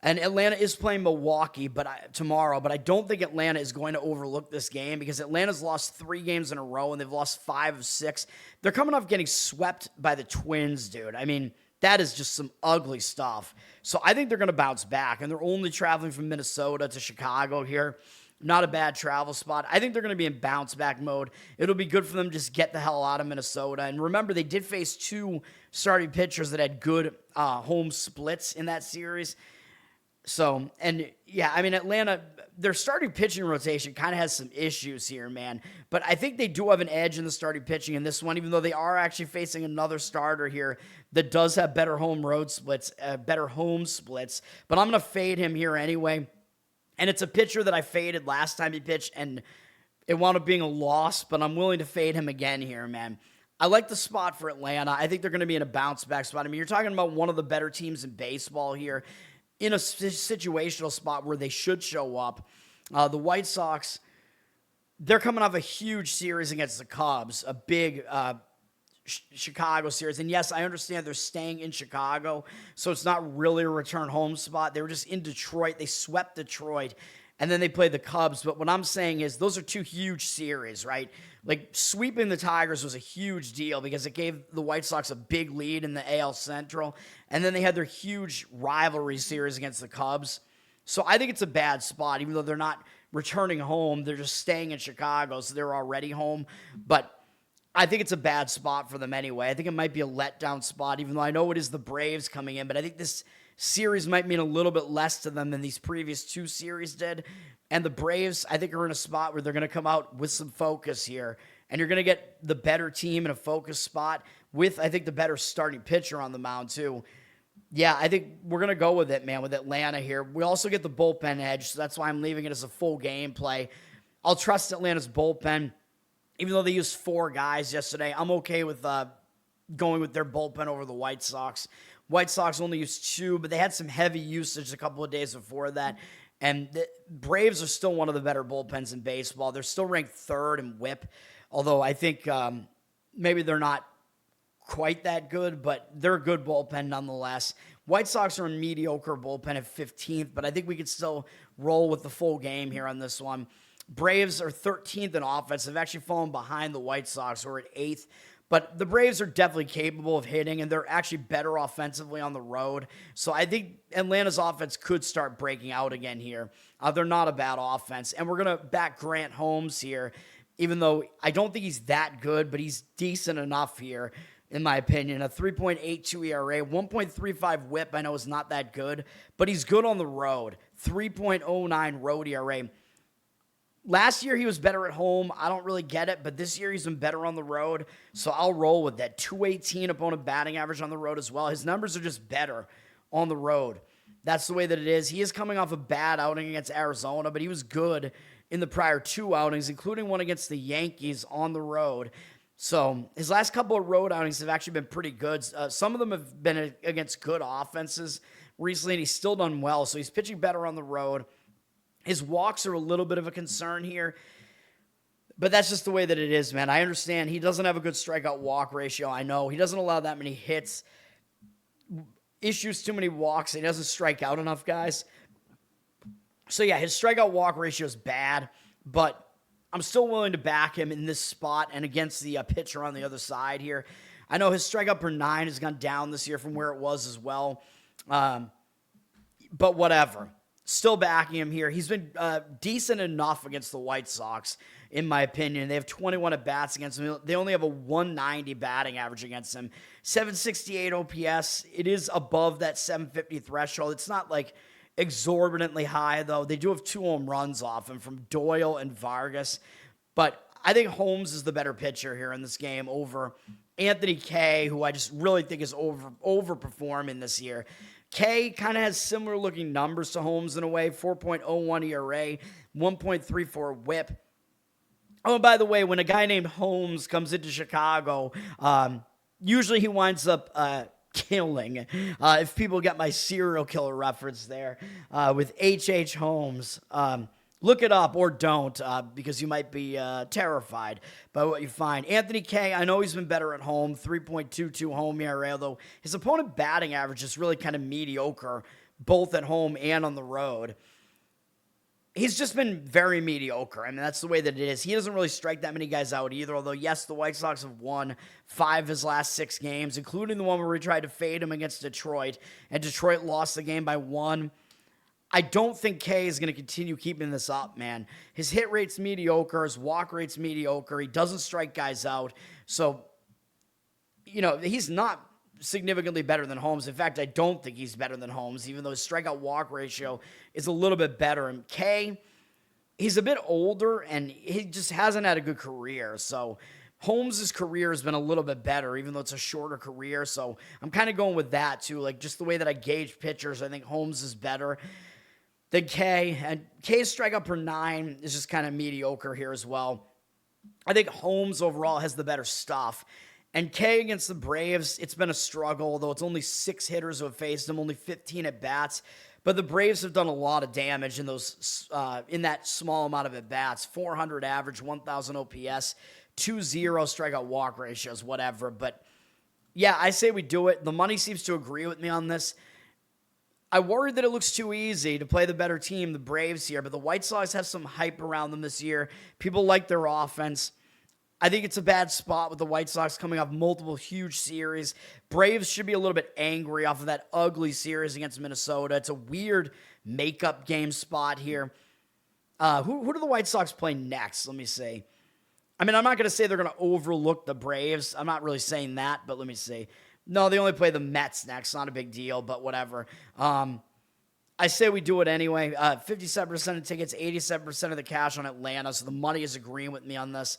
B: And Atlanta is playing Milwaukee tomorrow, but I don't think Atlanta is going to overlook this game because Atlanta's lost 3 games in a row, and they've lost 5 of 6. They're coming off getting swept by the Twins, dude. I mean, that is just some ugly stuff. So I think they're going to bounce back, and they're only traveling from Minnesota to Chicago here. Not a bad travel spot. I think they're going to be in bounce-back mode. It'll be good for them to just get the hell out of Minnesota. And remember, they did face 2 starting pitchers that had good home splits in that series. So, and yeah, I mean, Atlanta, their starting pitching rotation kind of has some issues here, man. But I think they do have an edge in the starting pitching in this one, even though they are actually facing another starter here that does have better home splits. But I'm going to fade him here anyway. And it's a pitcher that I faded last time he pitched, and it wound up being a loss, but I'm willing to fade him again here, man. I like the spot for Atlanta. I think they're going to be in a bounce-back spot. I mean, you're talking about one of the better teams in baseball here, in a situational spot where they should show up. The White Sox, they're coming off a huge series against the Cubs, a big Chicago series. And yes, I understand they're staying in Chicago, so it's not really a return home spot. They were just in Detroit. They swept Detroit, and then they played the Cubs. But what I'm saying is those are 2 huge series, right? Like, sweeping the Tigers was a huge deal because it gave the White Sox a big lead in the AL Central. And then they had their huge rivalry series against the Cubs. So I think it's a bad spot, even though they're not returning home. They're just staying in Chicago, so they're already home. But I think it's a bad spot for them anyway. I think it might be a letdown spot, even though I know it is the Braves coming in. But I think this series might mean a little bit less to them than these previous 2 series did. And the Braves, I think, are in a spot where they're going to come out with some focus here. And you're going to get the better team in a focus spot with, I think, the better starting pitcher on the mound, too. Yeah, I think we're going to go with it, man, with Atlanta here. We also get the bullpen edge, so that's why I'm leaving it as a full game play. I'll trust Atlanta's bullpen. Even though they used 4 guys yesterday, I'm okay with going with their bullpen over the White Sox. White Sox only used 2, but they had some heavy usage a couple of days before that. And the Braves are still one of the better bullpens in baseball. They're still ranked 3rd in WHIP, although I think maybe they're not quite that good, but they're a good bullpen nonetheless. White Sox are in mediocre bullpen at 15th, but I think we could still roll with the full game here on this one. Braves are 13th in offense. They've actually fallen behind the White Sox, who are at 8th. But the Braves are definitely capable of hitting, and they're actually better offensively on the road. So I think Atlanta's offense could start breaking out again here. They're not a bad offense. And we're going to back Grant Holmes here, even though I don't think he's that good, but he's decent enough here, in my opinion. A 3.82 ERA, 1.35 whip, I know is not that good, but he's good on the road. 3.09 road ERA. Last year, he was better at home. I don't really get it, but this year he's been better on the road, so I'll roll with that. 218 opponent batting average on the road as well. His numbers are just better on the road. That's the way that it is. He is coming off a bad outing against Arizona, but he was good in the prior 2 outings, including one against the Yankees on the road. So his last couple of road outings have actually been pretty good. Some of them have been against good offenses recently, and he's still done well, so he's pitching better on the road. His walks are a little bit of a concern here, but that's just the way that it is, man. I understand he doesn't have a good strikeout-walk ratio. I know he doesn't allow that many hits, issues too many walks, and he doesn't strike out enough guys. So, yeah, his strikeout-walk ratio is bad, but I'm still willing to back him in this spot and against the pitcher on the other side here. I know his strikeout per 9 has gone down this year from where it was as well, but whatever. Still backing him here. He's been decent enough against the White Sox, in my opinion. They have 21 at-bats against him. They only have a 190 batting average against him. 768 OPS. It is above that 750 threshold. It's not like exorbitantly high, though. They do have 2 home runs off him from Doyle and Vargas. But I think Holmes is the better pitcher here in this game over Anthony Kay, who I just really think is overperforming this year. Kay kind of has similar looking numbers to Holmes in a way, 4.01 ERA, 1.34 whip. Oh, and by the way, when a guy named Holmes comes into Chicago, Usually he winds up killing. If people get my serial killer reference there with H.H. Holmes, look it up or don't because you might be terrified by what you find. Anthony Kay, I know he's been better at home, 3.22 home ERA, although his opponent batting average is really kind of mediocre, both at home and on the road. He's just been very mediocre. I mean, that's the way that it is. He doesn't really strike that many guys out either, although, yes, the White Sox have won 5 of his last 6 games, including the one where we tried to fade him against Detroit, and Detroit lost the game by 1. I don't think Kay is going to continue keeping this up, man. His hit rate's mediocre. His walk rate's mediocre. He doesn't strike guys out. So, he's not significantly better than Holmes. In fact, I don't think he's better than Holmes, even though his strikeout walk ratio is a little bit better. And Kay, he's a bit older, and he just hasn't had a good career. So Holmes' career has been a little bit better, even though it's a shorter career. So I'm kind of going with that, too. Like, just the way that I gauge pitchers, I think Holmes is better than Kay. And Kay's strikeout per 9 is just kind of mediocre here as well. I think Holmes overall has the better stuff. And Kay against the Braves, it's been a struggle, although it's only 6 hitters who have faced him, only 15 at-bats. But the Braves have done a lot of damage in that small amount of at-bats. 400 average, 1,000 OPS, 2.0 strikeout walk ratios, whatever. But, yeah, I say we do it. The money seems to agree with me on this. I worry that it looks too easy to play the better team, the Braves here, but the White Sox have some hype around them this year. People like their offense. I think it's a bad spot with the White Sox coming off multiple huge series. Braves should be a little bit angry off of that ugly series against Minnesota. It's a weird makeup game spot here. Who do the White Sox play next? Let me see. I mean, I'm not going to say they're going to overlook the Braves. I'm not really saying that, but let me see. No, they only play the Mets next. Not a big deal, but whatever. I say we do it anyway. 57% of tickets, 87% of the cash on Atlanta, so the money is agreeing with me on this.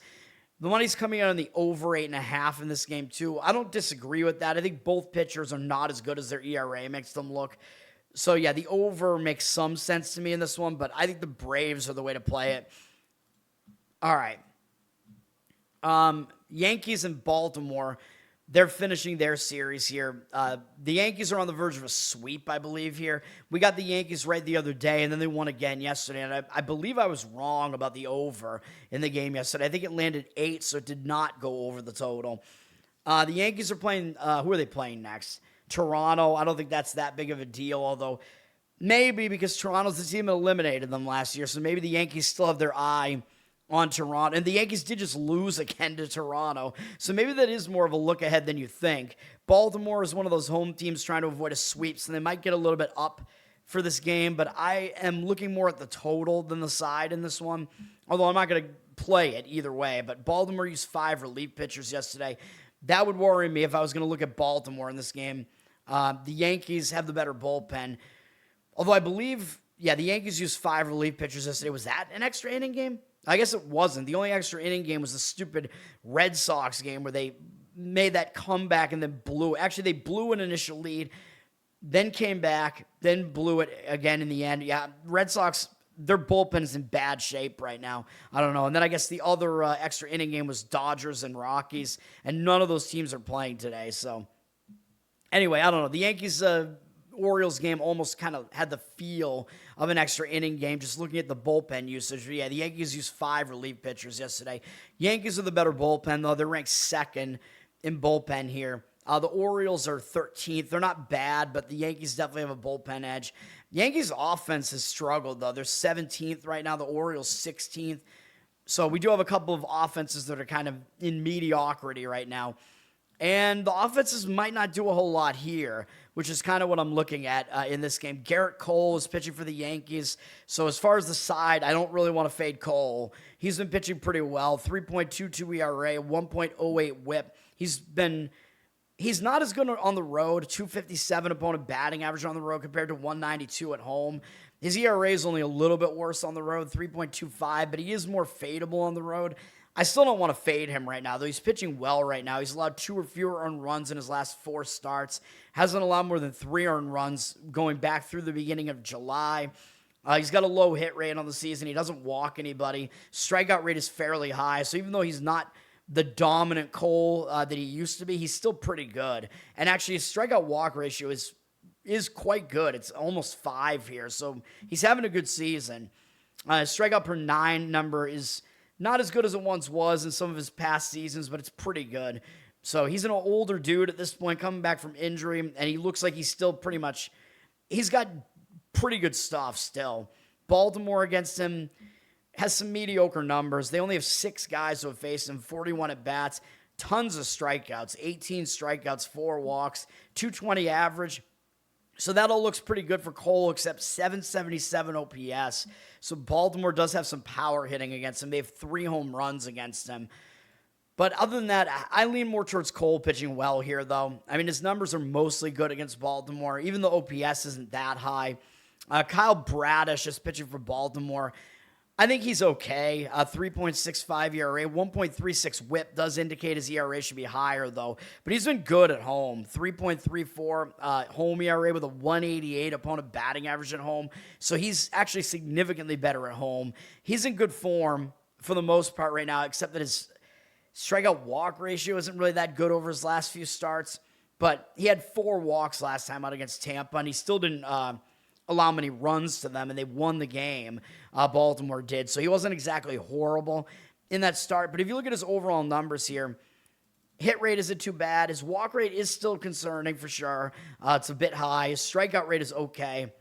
B: The money's coming out on the over 8.5 in this game, too. I don't disagree with that. I think both pitchers are not as good as their ERA makes them look. So, yeah, the over makes some sense to me in this one, but I think the Braves are the way to play it. All right. Yankees and Baltimore, they're finishing their series here. The Yankees are on the verge of a sweep, I believe, here. We got the Yankees right the other day, and then they won again yesterday. And I believe I was wrong about the over in the game yesterday. I think it landed 8, so it did not go over the total. The Yankees are playing, who are they playing next? Toronto. I don't think that's that big of a deal, although maybe because Toronto's the team that eliminated them last year, so maybe the Yankees still have their eye on Toronto. And the Yankees did just lose again to Toronto. So maybe that is more of a look ahead than you think. Baltimore is one of those home teams trying to avoid a sweep, so they might get a little bit up for this game. But I am looking more at the total than the side in this one. Although I'm not going to play it either way. But Baltimore used 5 relief pitchers yesterday. That would worry me if I was going to look at Baltimore in this game. The Yankees have the better bullpen. Although I believe, the Yankees used 5 relief pitchers yesterday. Was that an extra inning game? I guess it wasn't. The only extra inning game was the stupid Red Sox game where they made that comeback and then blew. Actually, they blew an initial lead, then came back, then blew it again in the end. Yeah, Red Sox, their bullpen's in bad shape right now. I don't know. And then I guess the other extra inning game was Dodgers and Rockies, and none of those teams are playing today. So anyway, I don't know. The Yankees Orioles game almost kind of had the feel of an extra inning game, just looking at the bullpen usage. Yeah, the Yankees used 5 relief pitchers yesterday. Yankees are the better bullpen, though. They're ranked 2nd in bullpen here. The Orioles are 13th. They're not bad, but the Yankees definitely have a bullpen edge. Yankees offense has struggled, though. They're 17th right now. The Orioles 16th. So we do have a couple of offenses that are kind of in mediocrity right now. And the offenses might not do a whole lot here, which is kind of what I'm looking at in this game. Garrett Cole is pitching for the Yankees. So as far as the side, I don't really want to fade Cole. He's been pitching pretty well. 3.22 ERA, 1.08 whip. He's not as good on the road. 257 opponent batting average on the road compared to 192 at home. His ERA is only a little bit worse on the road, 3.25, but he is more fadeable on the road. I still don't want to fade him right now, though he's pitching well right now. He's allowed 2 or fewer earned runs in his last 4 starts. Hasn't allowed more than 3 earned runs going back through the beginning of July. He's got a low hit rate on the season. He doesn't walk anybody. Strikeout rate is fairly high. So even though he's not the dominant Cole that he used to be. He's still pretty good. And actually, his strikeout walk ratio is quite good. It's almost 5 here. So he's having a good season. His strikeout per 9 number is not as good as it once was in some of his past seasons, but it's pretty good. So he's an older dude at this point, coming back from injury, and he looks like he's still pretty much, he's got pretty good stuff still. Baltimore against him has some mediocre numbers. They only have 6 guys who have faced him, 41 at bats, tons of strikeouts, 18 strikeouts, 4 walks, 220 average. So that all looks pretty good for Cole, except 777 OPS. So Baltimore does have some power hitting against him. They have 3 home runs against him. But other than that, I lean more towards Cole pitching well here, though. I mean, his numbers are mostly good against Baltimore, even though OPS isn't that high. Kyle Bradish is pitching for Baltimore. I think he's okay. 3.65 ERA, 1.36 whip does indicate his ERA should be higher, though. But he's been good at home. 3.34 home ERA with a 188 opponent batting average at home. So he's actually significantly better at home. He's in good form for the most part right now, except that his strikeout walk ratio isn't really that good over his last few starts. But he had 4 walks last time out against Tampa, and he still didn't allow many runs to them, and they won the game. Baltimore did. So he wasn't exactly horrible in that start. But if you look at his overall numbers here, hit rate isn't too bad. His walk rate is still concerning for sure. It's a bit high. His strikeout rate is okay.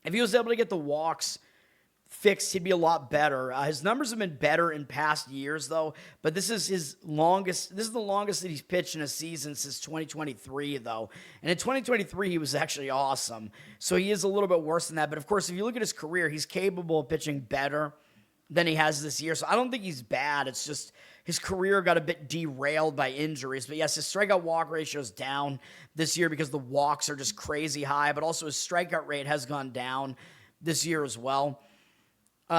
B: If he was able to get the walks fixed, he'd be a lot better. His numbers have been better in past years, though, but this is his longest. This is the longest that he's pitched in a season since 2023, though. And in 2023, he was actually awesome. So he is a little bit worse than that. But of course, if you look at his career, he's capable of pitching better than he has this year. So I don't think he's bad. It's just his career got a bit derailed by injuries. But yes, his strikeout walk ratio is down this year because the walks are just crazy high, but also his strikeout rate has gone down this year as well.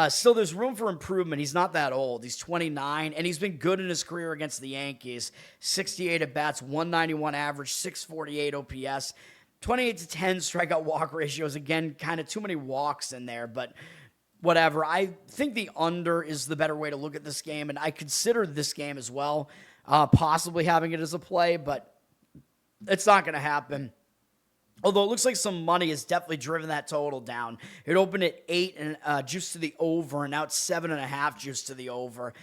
B: Still, there's room for improvement. He's not that old. He's 29, and he's been good in his career against the Yankees. 68 at-bats, 191 average, 648 OPS, 28 to 10 strikeout walk ratios. Again, kind of too many walks in there, but whatever. I think the under is the better way to look at this game, and I consider this game as well, possibly having it as a play, but it's not going to happen. Although it looks like some money has definitely driven that total down. It opened at 8 and juice to the over, and now it's 7.5 juice to the over.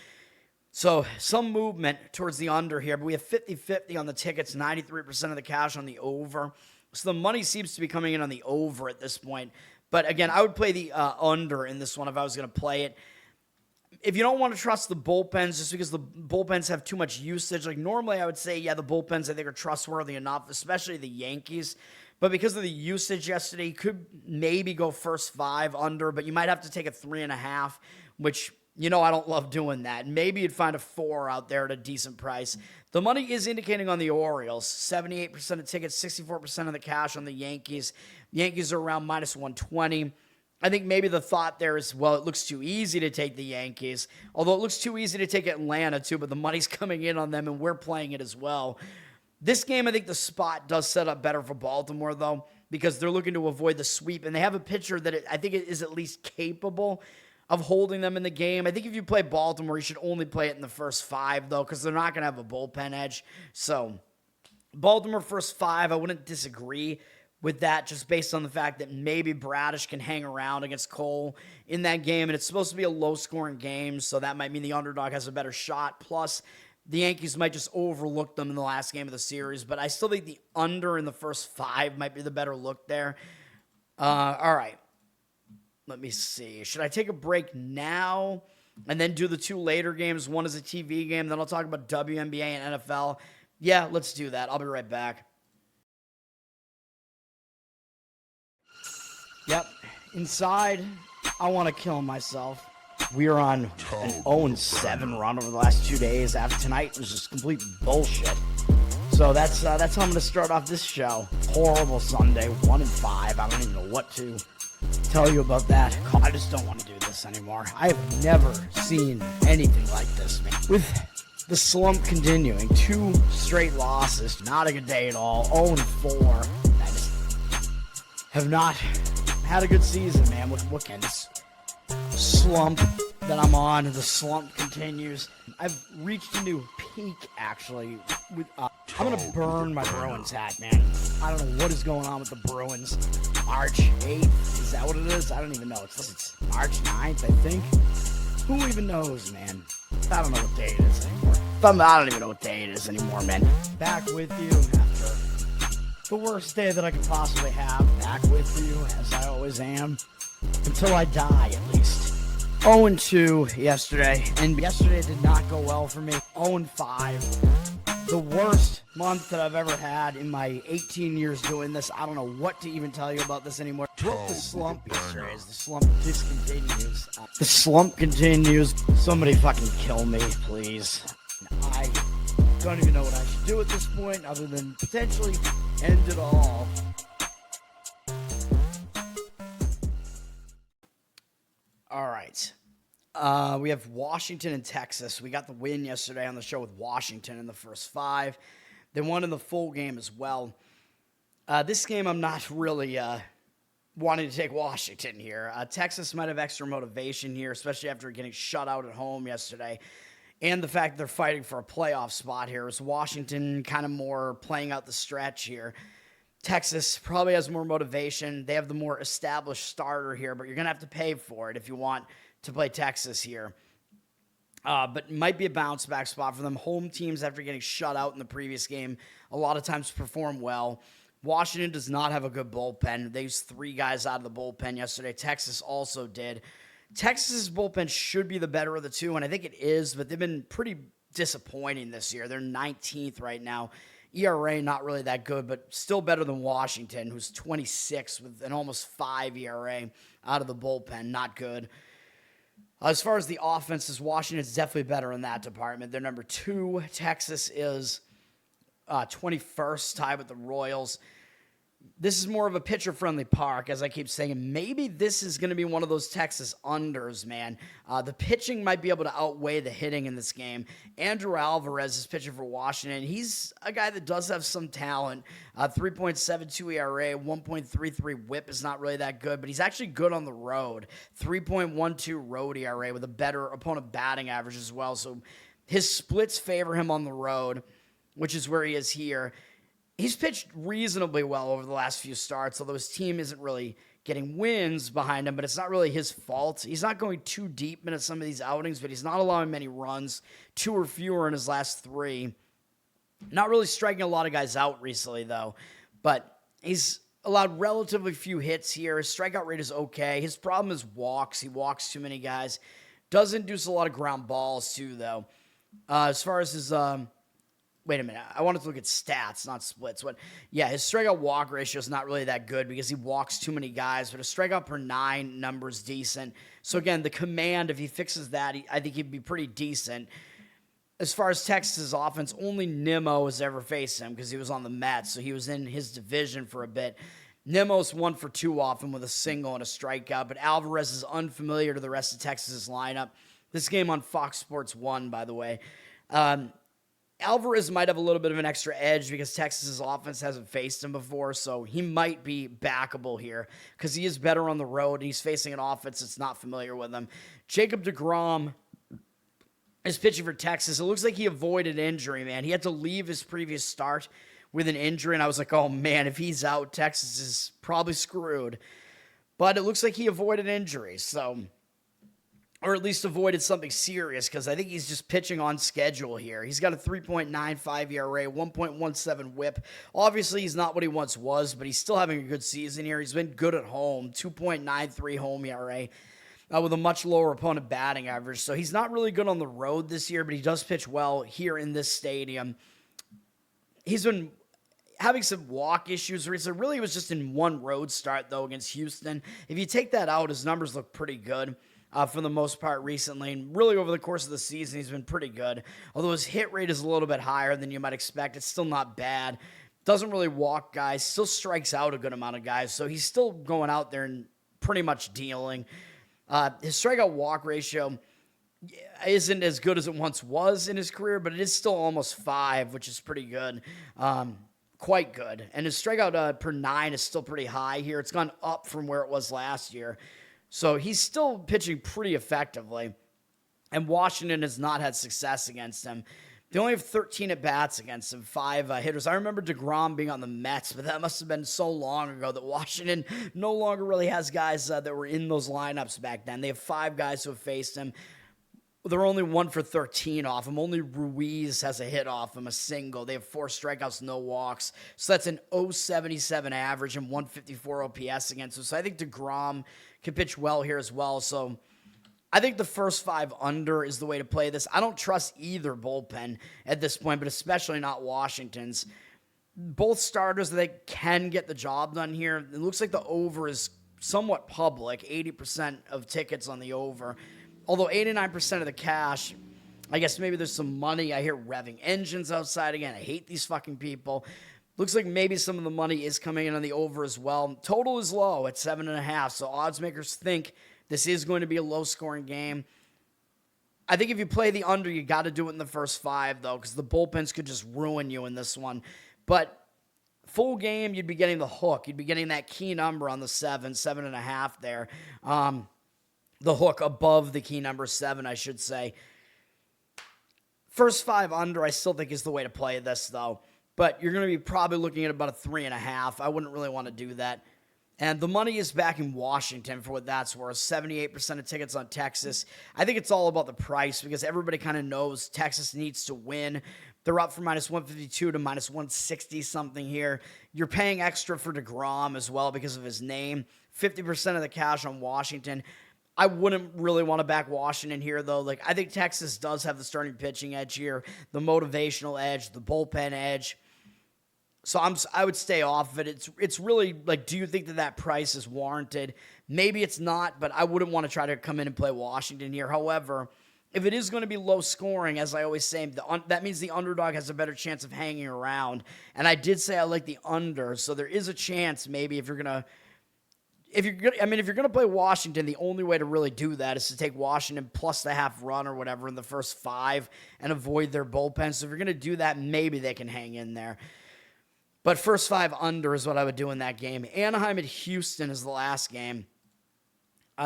B: So some movement towards the under here, but we have 50-50 on the tickets, 93% of the cash on the over. So the money seems to be coming in on the over at this point. But again, I would play the under in this one if I was going to play it. If you don't want to trust the bullpens, just because the bullpens have too much usage, like normally I would say, yeah, the bullpens I think are trustworthy enough, especially the Yankees. But because of the usage yesterday, you could maybe go first 5 under, but you might have to take a 3.5, which, you know, I don't love doing that. Maybe you'd find a 4 out there at a decent price. The money is indicating on the Orioles, 78% of tickets, 64% of the cash on the Yankees. The Yankees are around minus 120. I think maybe the thought there is, well, it looks too easy to take the Yankees, although it looks too easy to take Atlanta too, but the money's coming in on them and we're playing it as well. This game, I think the spot does set up better for Baltimore, though, because they're looking to avoid the sweep, and they have a pitcher that I think is at least capable of holding them in the game. I think if you play Baltimore, you should only play it in the first 5, though, because they're not going to have a bullpen edge. So Baltimore first 5, I wouldn't disagree with that, just based on the fact that maybe Bradish can hang around against Cole in that game, and it's supposed to be a low-scoring game, so that might mean the underdog has a better shot. Plus, the Yankees might just overlook them in the last game of the series, but I still think the under in the first 5 might be the better look there. All right. Let me see. Should I take a break now and then do the 2 later games? One is a TV game, then I'll talk about WNBA and NFL. Yeah, let's do that. I'll be right back. Yep. Inside, I want to kill myself. We are on an 0-7 run over the last 2 days. After tonight was just complete bullshit. So that's how I'm going to start off this show. Horrible Sunday, 1-5. I don't even know what to tell you about that. I just don't want to do this anymore. I have never seen anything like this, man. With the slump continuing, 2 straight losses, not a good day at all. 0-4. I just have not had a good season, man. What can this? slump that I'm on, and the slump continues. I've reached a new peak, actually. I'm going to burn my Bruins hat, man. I don't know what is going on with the Bruins. March 8th, is that what it is? I don't even know. It's March 9th, I think. Who even knows, man? I don't know what day it is anymore. I don't even know what day it is anymore, man. Back with you after the worst day that I could possibly have. Back with you, as I always am. Until I die, at least. 0-2 yesterday, and yesterday did not go well for me. 0-5. The worst month that I've ever had in my 18 years doing this. I don't know what to even tell you about this anymore. Broke the slump yesterday as the slump discontinues. The slump continues. Somebody fucking kill me, please. I don't even know what I should do at this point other than potentially end it all. All right. We have Washington and Texas. We got the win yesterday on the show with Washington in the first 5. They won in the full game as well. This game, I'm not really wanting to take Washington here. Texas might have extra motivation here, especially after getting shut out at home yesterday. And the fact that they're fighting for a playoff spot here is Washington kind of more playing out the stretch here. Texas probably has more motivation. They have the more established starter here, but you're going to have to pay for it if you want to play Texas here. But might be a bounce back spot for them. Home teams, after getting shut out in the previous game, a lot of times perform well. Washington does not have a good bullpen. They used 3 guys out of the bullpen yesterday. Texas also did. Texas's bullpen should be the better of the two, and I think it is, but they've been pretty disappointing this year. They're 19th right now. ERA, not really that good, but still better than Washington, who's 26 with an almost 5 ERA out of the bullpen. Not good. As far as the offenses, Washington's definitely better in that department. They're number 2. Texas is 21st, tied with the Royals. This is more of a pitcher-friendly park, as I keep saying. Maybe this is going to be one of those Texas unders, man. The pitching might be able to outweigh the hitting in this game. Andrew Alvarez is pitching for Washington. He's a guy that does have some talent. 3.72 ERA, 1.33 whip is not really that good, but he's actually good on the road. 3.12 road ERA with a better opponent batting average as well. So his splits favor him on the road, which is where he is here. He's pitched reasonably well over the last few starts, although his team isn't really getting wins behind him, but it's not really his fault. He's not going too deep into some of these outings, but he's not allowing many runs, 2 or fewer in his last 3. Not really striking a lot of guys out recently, though, but he's allowed relatively few hits here. His strikeout rate is okay. His problem is walks. He walks too many guys. Does induce a lot of ground balls, too, though. As far as his... Wait a minute. I wanted to look at stats, not splits. But yeah, his strikeout walk ratio is not really that good because he walks too many guys. But his strikeout per 9 number is decent. So again, the command, if he fixes that, I think he'd be pretty decent. As far as Texas' offense, only Nimmo has ever faced him because he was on the Mets. So he was in his division for a bit. Nimmo's 1 for 2 off him with a single and a strikeout. But Alvarez is unfamiliar to the rest of Texas' lineup. This game on Fox Sports 1, by the way. Alvarez might have a little bit of an extra edge because Texas' offense hasn't faced him before, so he might be backable here because he is better on the road and he's facing an offense that's not familiar with him. Jacob deGrom is pitching for Texas. It looks like he avoided injury, man. He had to leave his previous start with an injury, and I was like, oh, man, if he's out, Texas is probably screwed. But it looks like he avoided injury, so... or at least avoided something serious, because I think he's just pitching on schedule here. He's got a 3.95 ERA, 1.17 whip. Obviously, he's not what he once was, but he's still having a good season here. He's been good at home, 2.93 home ERA, with a much lower opponent batting average. So he's not really good on the road this year, but he does pitch well here in this stadium. He's been having some walk issues recently. Really, it was just in one road start, though, against Houston. If you take that out, his numbers look pretty good. For the most part recently, and really over the course of the season, he's been pretty good. Although his hit rate is a little bit higher than you might expect, it's still not bad. Doesn't really walk guys, still strikes out a good amount of guys, so he's still going out there and pretty much dealing. His strikeout walk ratio isn't as good as it once was in his career, but it is still almost 5, which is pretty good. Quite good. And his strikeout per 9 is still pretty high here. It's gone up from where it was last year. So he's still pitching pretty effectively. And Washington has not had success against him. They only have 13 at-bats against him, 5 hitters. I remember DeGrom being on the Mets, but that must have been so long ago that Washington no longer really has guys that were in those lineups back then. They have 5 guys who have faced him. They're only 1 for 13 off him. Only Ruiz has a hit off him, a single. They have 4 strikeouts, no walks. So that's an 0.77 average and 154 OPS against him. So I think DeGrom can pitch well here as well. So I think the first 5 under is the way to play this. I don't trust either bullpen at this point, but especially not Washington's. Both starters, they can get the job done here. It looks like the over is somewhat public, 80% of tickets on the over. Although 89% of the cash, I guess maybe there's some money. I hear revving engines outside again. I hate these fucking people. Looks like maybe some of the money is coming in on the over as well. Total is low at 7.5, so odds makers think this is going to be a low-scoring game. I think if you play the under, you got to do it in the first 5, though, because the bullpens could just ruin you in this one. But full game, you'd be getting the hook. You'd be getting that key number on the 7.5 there. The hook above the key number 7, I should say. First 5 under, I still think is the way to play this, though. But you're going to be probably looking at about a 3.5. I wouldn't really want to do that. And the money is back in Washington for what that's worth. 78% of tickets on Texas. I think it's all about the price because everybody kind of knows Texas needs to win. They're up from minus 152 to minus 160 something here. You're paying extra for DeGrom as well because of his name. 50% of the cash on Washington. I wouldn't really want to back Washington here, though. Like, I think Texas does have the starting pitching edge here, the motivational edge, the bullpen edge. So I would stay off of it. It's really like, do you think that price is warranted? Maybe it's not, but I wouldn't want to try to come in and play Washington here. However, if it is going to be low scoring, as I always say, that means the underdog has a better chance of hanging around. And I did say I like the under, so there is a chance maybe if you're gonna play Washington, the only way to really do that is to take Washington plus the half run or whatever in the first 5 and avoid their bullpen. So if you're gonna do that, maybe they can hang in there. But first 5 under is what I would do in that game. Anaheim at Houston is the last game.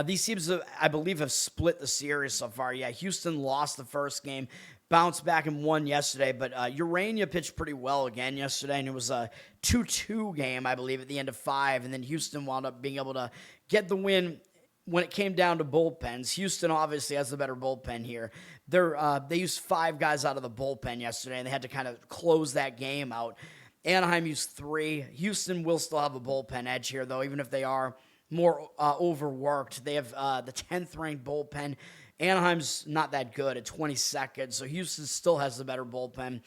B: These teams, I believe, have split the series so far. Yeah, Houston lost the first game, bounced back and won yesterday. But Urania pitched pretty well again yesterday, and it was a 2-2 game, I believe, at the end of 5. And then Houston wound up being able to get the win when it came down to bullpens. Houston obviously has the better bullpen here. They used 5 guys out of the bullpen yesterday, and they had to kind of close that game out. Anaheim used 3. Houston will still have a bullpen edge here, though, even if they are more overworked. They have the 10th-ranked bullpen. Anaheim's not that good at 22nd, so Houston still has the better bullpen.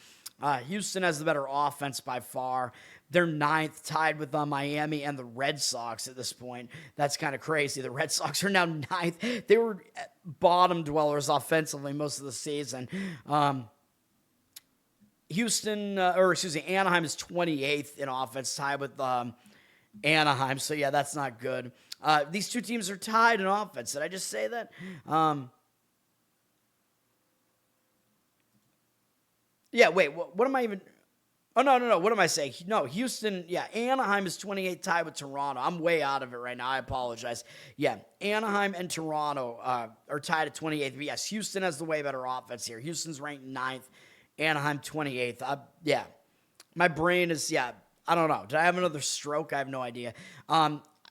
B: Houston has the better offense by far. They're 9th, tied with Miami and the Red Sox at this point. That's kind of crazy. The Red Sox are now 9th. They were bottom dwellers offensively most of the season. Anaheim is 28th in offense, tied with Anaheim. So, yeah, that's not good. These two teams are tied in offense. Did I just say that? What am I even... Oh, no. What am I saying? No, Houston, Anaheim is 28th, tied with Toronto. I'm way out of it right now. I apologize. Yeah, Anaheim and Toronto are tied at 28th. But yes, Houston has the way better offense here. Houston's ranked 9th. Anaheim 28th. My brain is, I don't know. Did I have another stroke? I have no idea.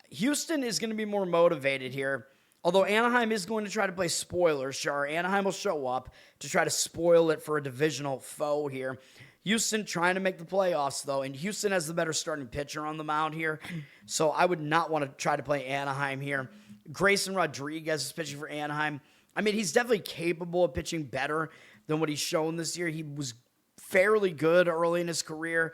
B: Houston is going to be more motivated here. Although Anaheim is going to try to play spoilers, sure. Anaheim will show up to try to spoil it for a divisional foe here. Houston trying to make the playoffs, though, and Houston has the better starting pitcher on the mound here. So I would not want to try to play Anaheim here. Grayson Rodriguez is pitching for Anaheim. I mean, he's definitely capable of pitching better than what he's shown this year. He was fairly good early in his career.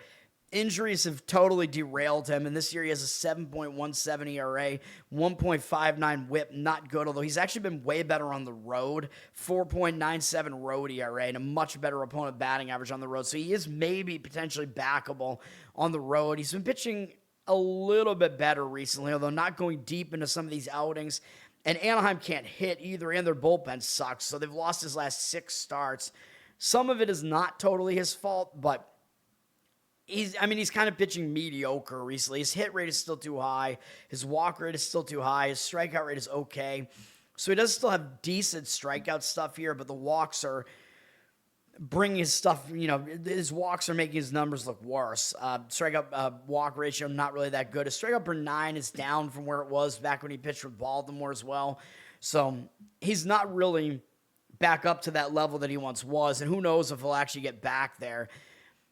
B: Injuries have totally derailed him, and this year he has a 7.17 ERA, 1.59 whip, not good, although he's actually been way better on the road, 4.97 road ERA, and a much better opponent batting average on the road, so he is maybe potentially backable on the road. He's been pitching a little bit better recently, although not going deep into some of these outings, and Anaheim can't hit either, and their bullpen sucks, so they've lost his last 6 starts. Some of it is not totally his fault, but he's kind of pitching mediocre recently. His hit rate is still too high. His walk rate is still too high. His strikeout rate is okay. So he does still have decent strikeout stuff here, but the walks are bringing his stuff, his walks are making his numbers look worse. Strikeout walk ratio, not really that good. His strikeout per 9 is down from where it was back when he pitched with Baltimore as well. So he's not really back up to that level that he once was, and who knows if he'll actually get back there.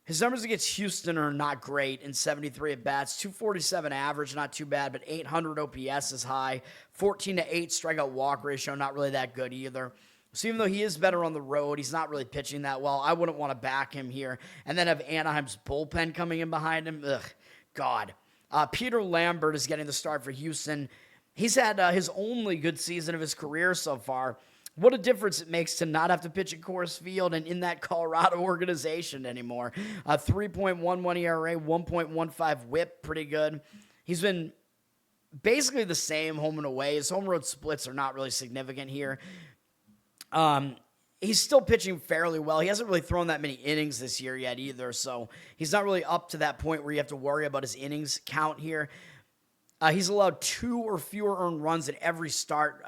B: His numbers against Houston are not great in 73 at-bats, 247 average, not too bad, but 800 OPS is high, 14-8 strikeout walk ratio, not really that good either. So even though he is better on the road, he's not really pitching that well. I wouldn't want to back him here. And then have Anaheim's bullpen coming in behind him. Ugh, God. Peter Lambert is getting the start for Houston. He's had his only good season of his career so far. What a difference it makes to not have to pitch at Coors Field and in that Colorado organization anymore. 3.11 ERA, 1.15 whip, pretty good. He's been basically the same home and away. His home road splits are not really significant here. He's still pitching fairly well. He hasn't really thrown that many innings this year yet either, so he's not really up to that point where you have to worry about his innings count here. He's allowed 2 or fewer earned runs at every start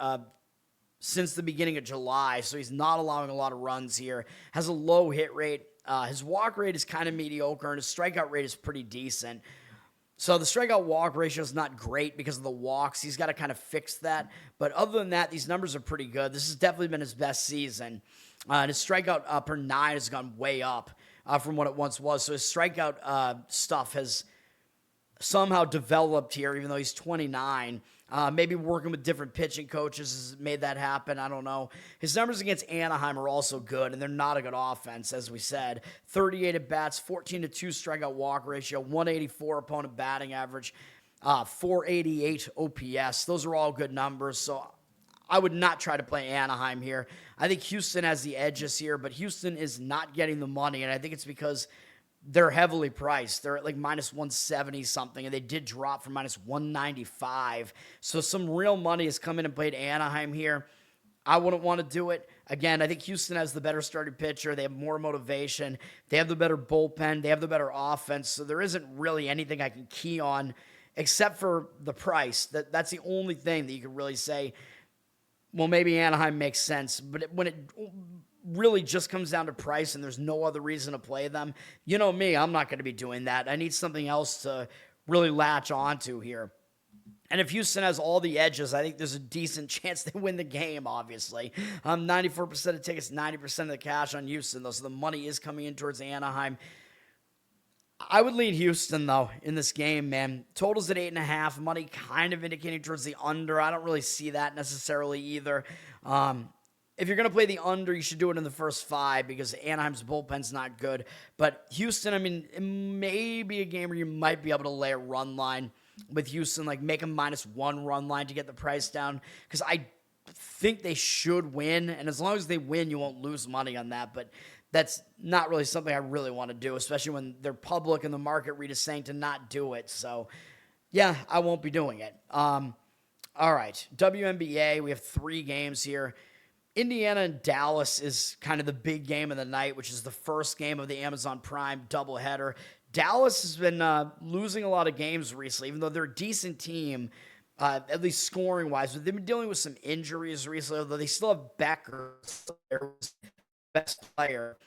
B: since the beginning of July, so he's not allowing a lot of runs here. Has a low hit rate. His walk rate is kind of mediocre, and his strikeout rate is pretty decent. So the strikeout walk ratio is not great because of the walks. He's got to kind of fix that. But other than that, these numbers are pretty good. This has definitely been his best season. And his strikeout per 9 has gone way up from what it once was. So his strikeout stuff has somehow developed here, even though he's 29. Maybe working with different pitching coaches has made that happen. I don't know. His numbers against Anaheim are also good, and they're not a good offense, as we said. 38 at-bats, 14-2 strikeout walk ratio, 184 opponent batting average, 488 OPS. Those are all good numbers, so I would not try to play Anaheim here. I think Houston has the edges here, but Houston is not getting the money, and I think it's because they're heavily priced. They're at like minus 170 something, and they did drop from minus 195. So some real money has come in and played Anaheim here. I wouldn't want to do it. Again, I think Houston has the better starting pitcher. They have more motivation. They have the better bullpen. They have the better offense. So there isn't really anything I can key on except for the price. That's the only thing that you could really say, well, maybe Anaheim makes sense. But when it really just comes down to price and there's no other reason to play them, you know me, I'm not going to be doing that. I need something else to really latch onto here. And if Houston has all the edges, I think there's a decent chance they win the game, obviously. 94% of tickets, 90% of the cash on Houston, though, so the money is coming in towards Anaheim. I would lean Houston, though, in this game, man. Totals at 8.5, money kind of indicating towards the under. I don't really see that necessarily either. If you're going to play the under, you should do it in the first 5 because Anaheim's bullpen's not good. But Houston, I mean, it may be a game where you might be able to lay a run line with Houston, like make a -1 run line to get the price down because I think they should win. And as long as they win, you won't lose money on that. But that's not really something I really want to do, especially when they're public and the market read is saying to not do it. So, yeah, I won't be doing it. All right, WNBA, we have 3 games here. Indiana and Dallas is kind of the big game of the night, which is the first game of the Amazon Prime doubleheader. Dallas has been losing a lot of games recently, even though they're a decent team, at least scoring-wise. But they've been dealing with some injuries recently, although they still have Becker, their best player.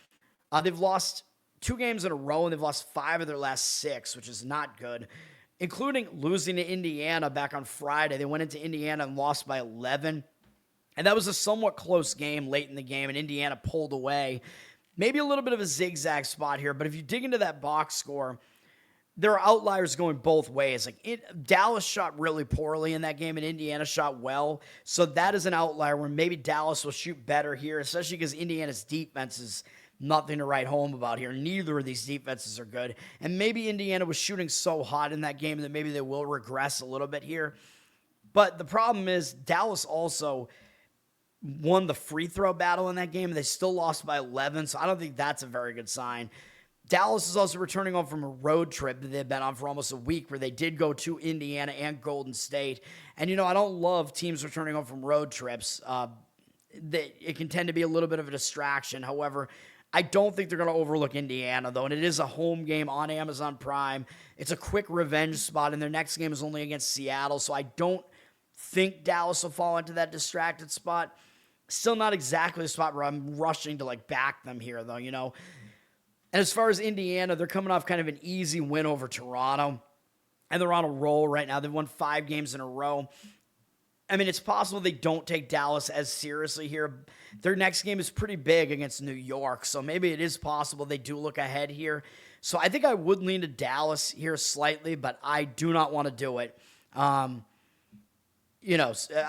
B: They've lost 2 games in a row, and they've lost 5 of their last 6, which is not good, including losing to Indiana back on Friday. They went into Indiana and lost by 11. And that was a somewhat close game late in the game, and Indiana pulled away. Maybe a little bit of a zigzag spot here, but if you dig into that box score, there are outliers going both ways. Like Dallas shot really poorly in that game, and Indiana shot well. So that is an outlier where maybe Dallas will shoot better here, especially because Indiana's defense is nothing to write home about here. Neither of these defenses are good. And maybe Indiana was shooting so hot in that game that maybe they will regress a little bit here. But the problem is Dallas also won the free throw battle in that game, and they still lost by 11, so I don't think that's a very good sign. Dallas is also returning home from a road trip that they've been on for almost a week where they did go to Indiana and Golden State. And, I don't love teams returning home from road trips. It can tend to be a little bit of a distraction. However, I don't think they're going to overlook Indiana, though, and it is a home game on Amazon Prime. It's a quick revenge spot, and their next game is only against Seattle, so I don't think Dallas will fall into that distracted spot. Still not exactly the spot where I'm rushing to, back them here, though, And as far as Indiana, they're coming off kind of an easy win over Toronto, and they're on a roll right now. They've won 5 games in a row. I mean, it's possible they don't take Dallas as seriously here. Their next game is pretty big against New York, so maybe it is possible they do look ahead here. So I think I would lean to Dallas here slightly, but I do not want to do it. I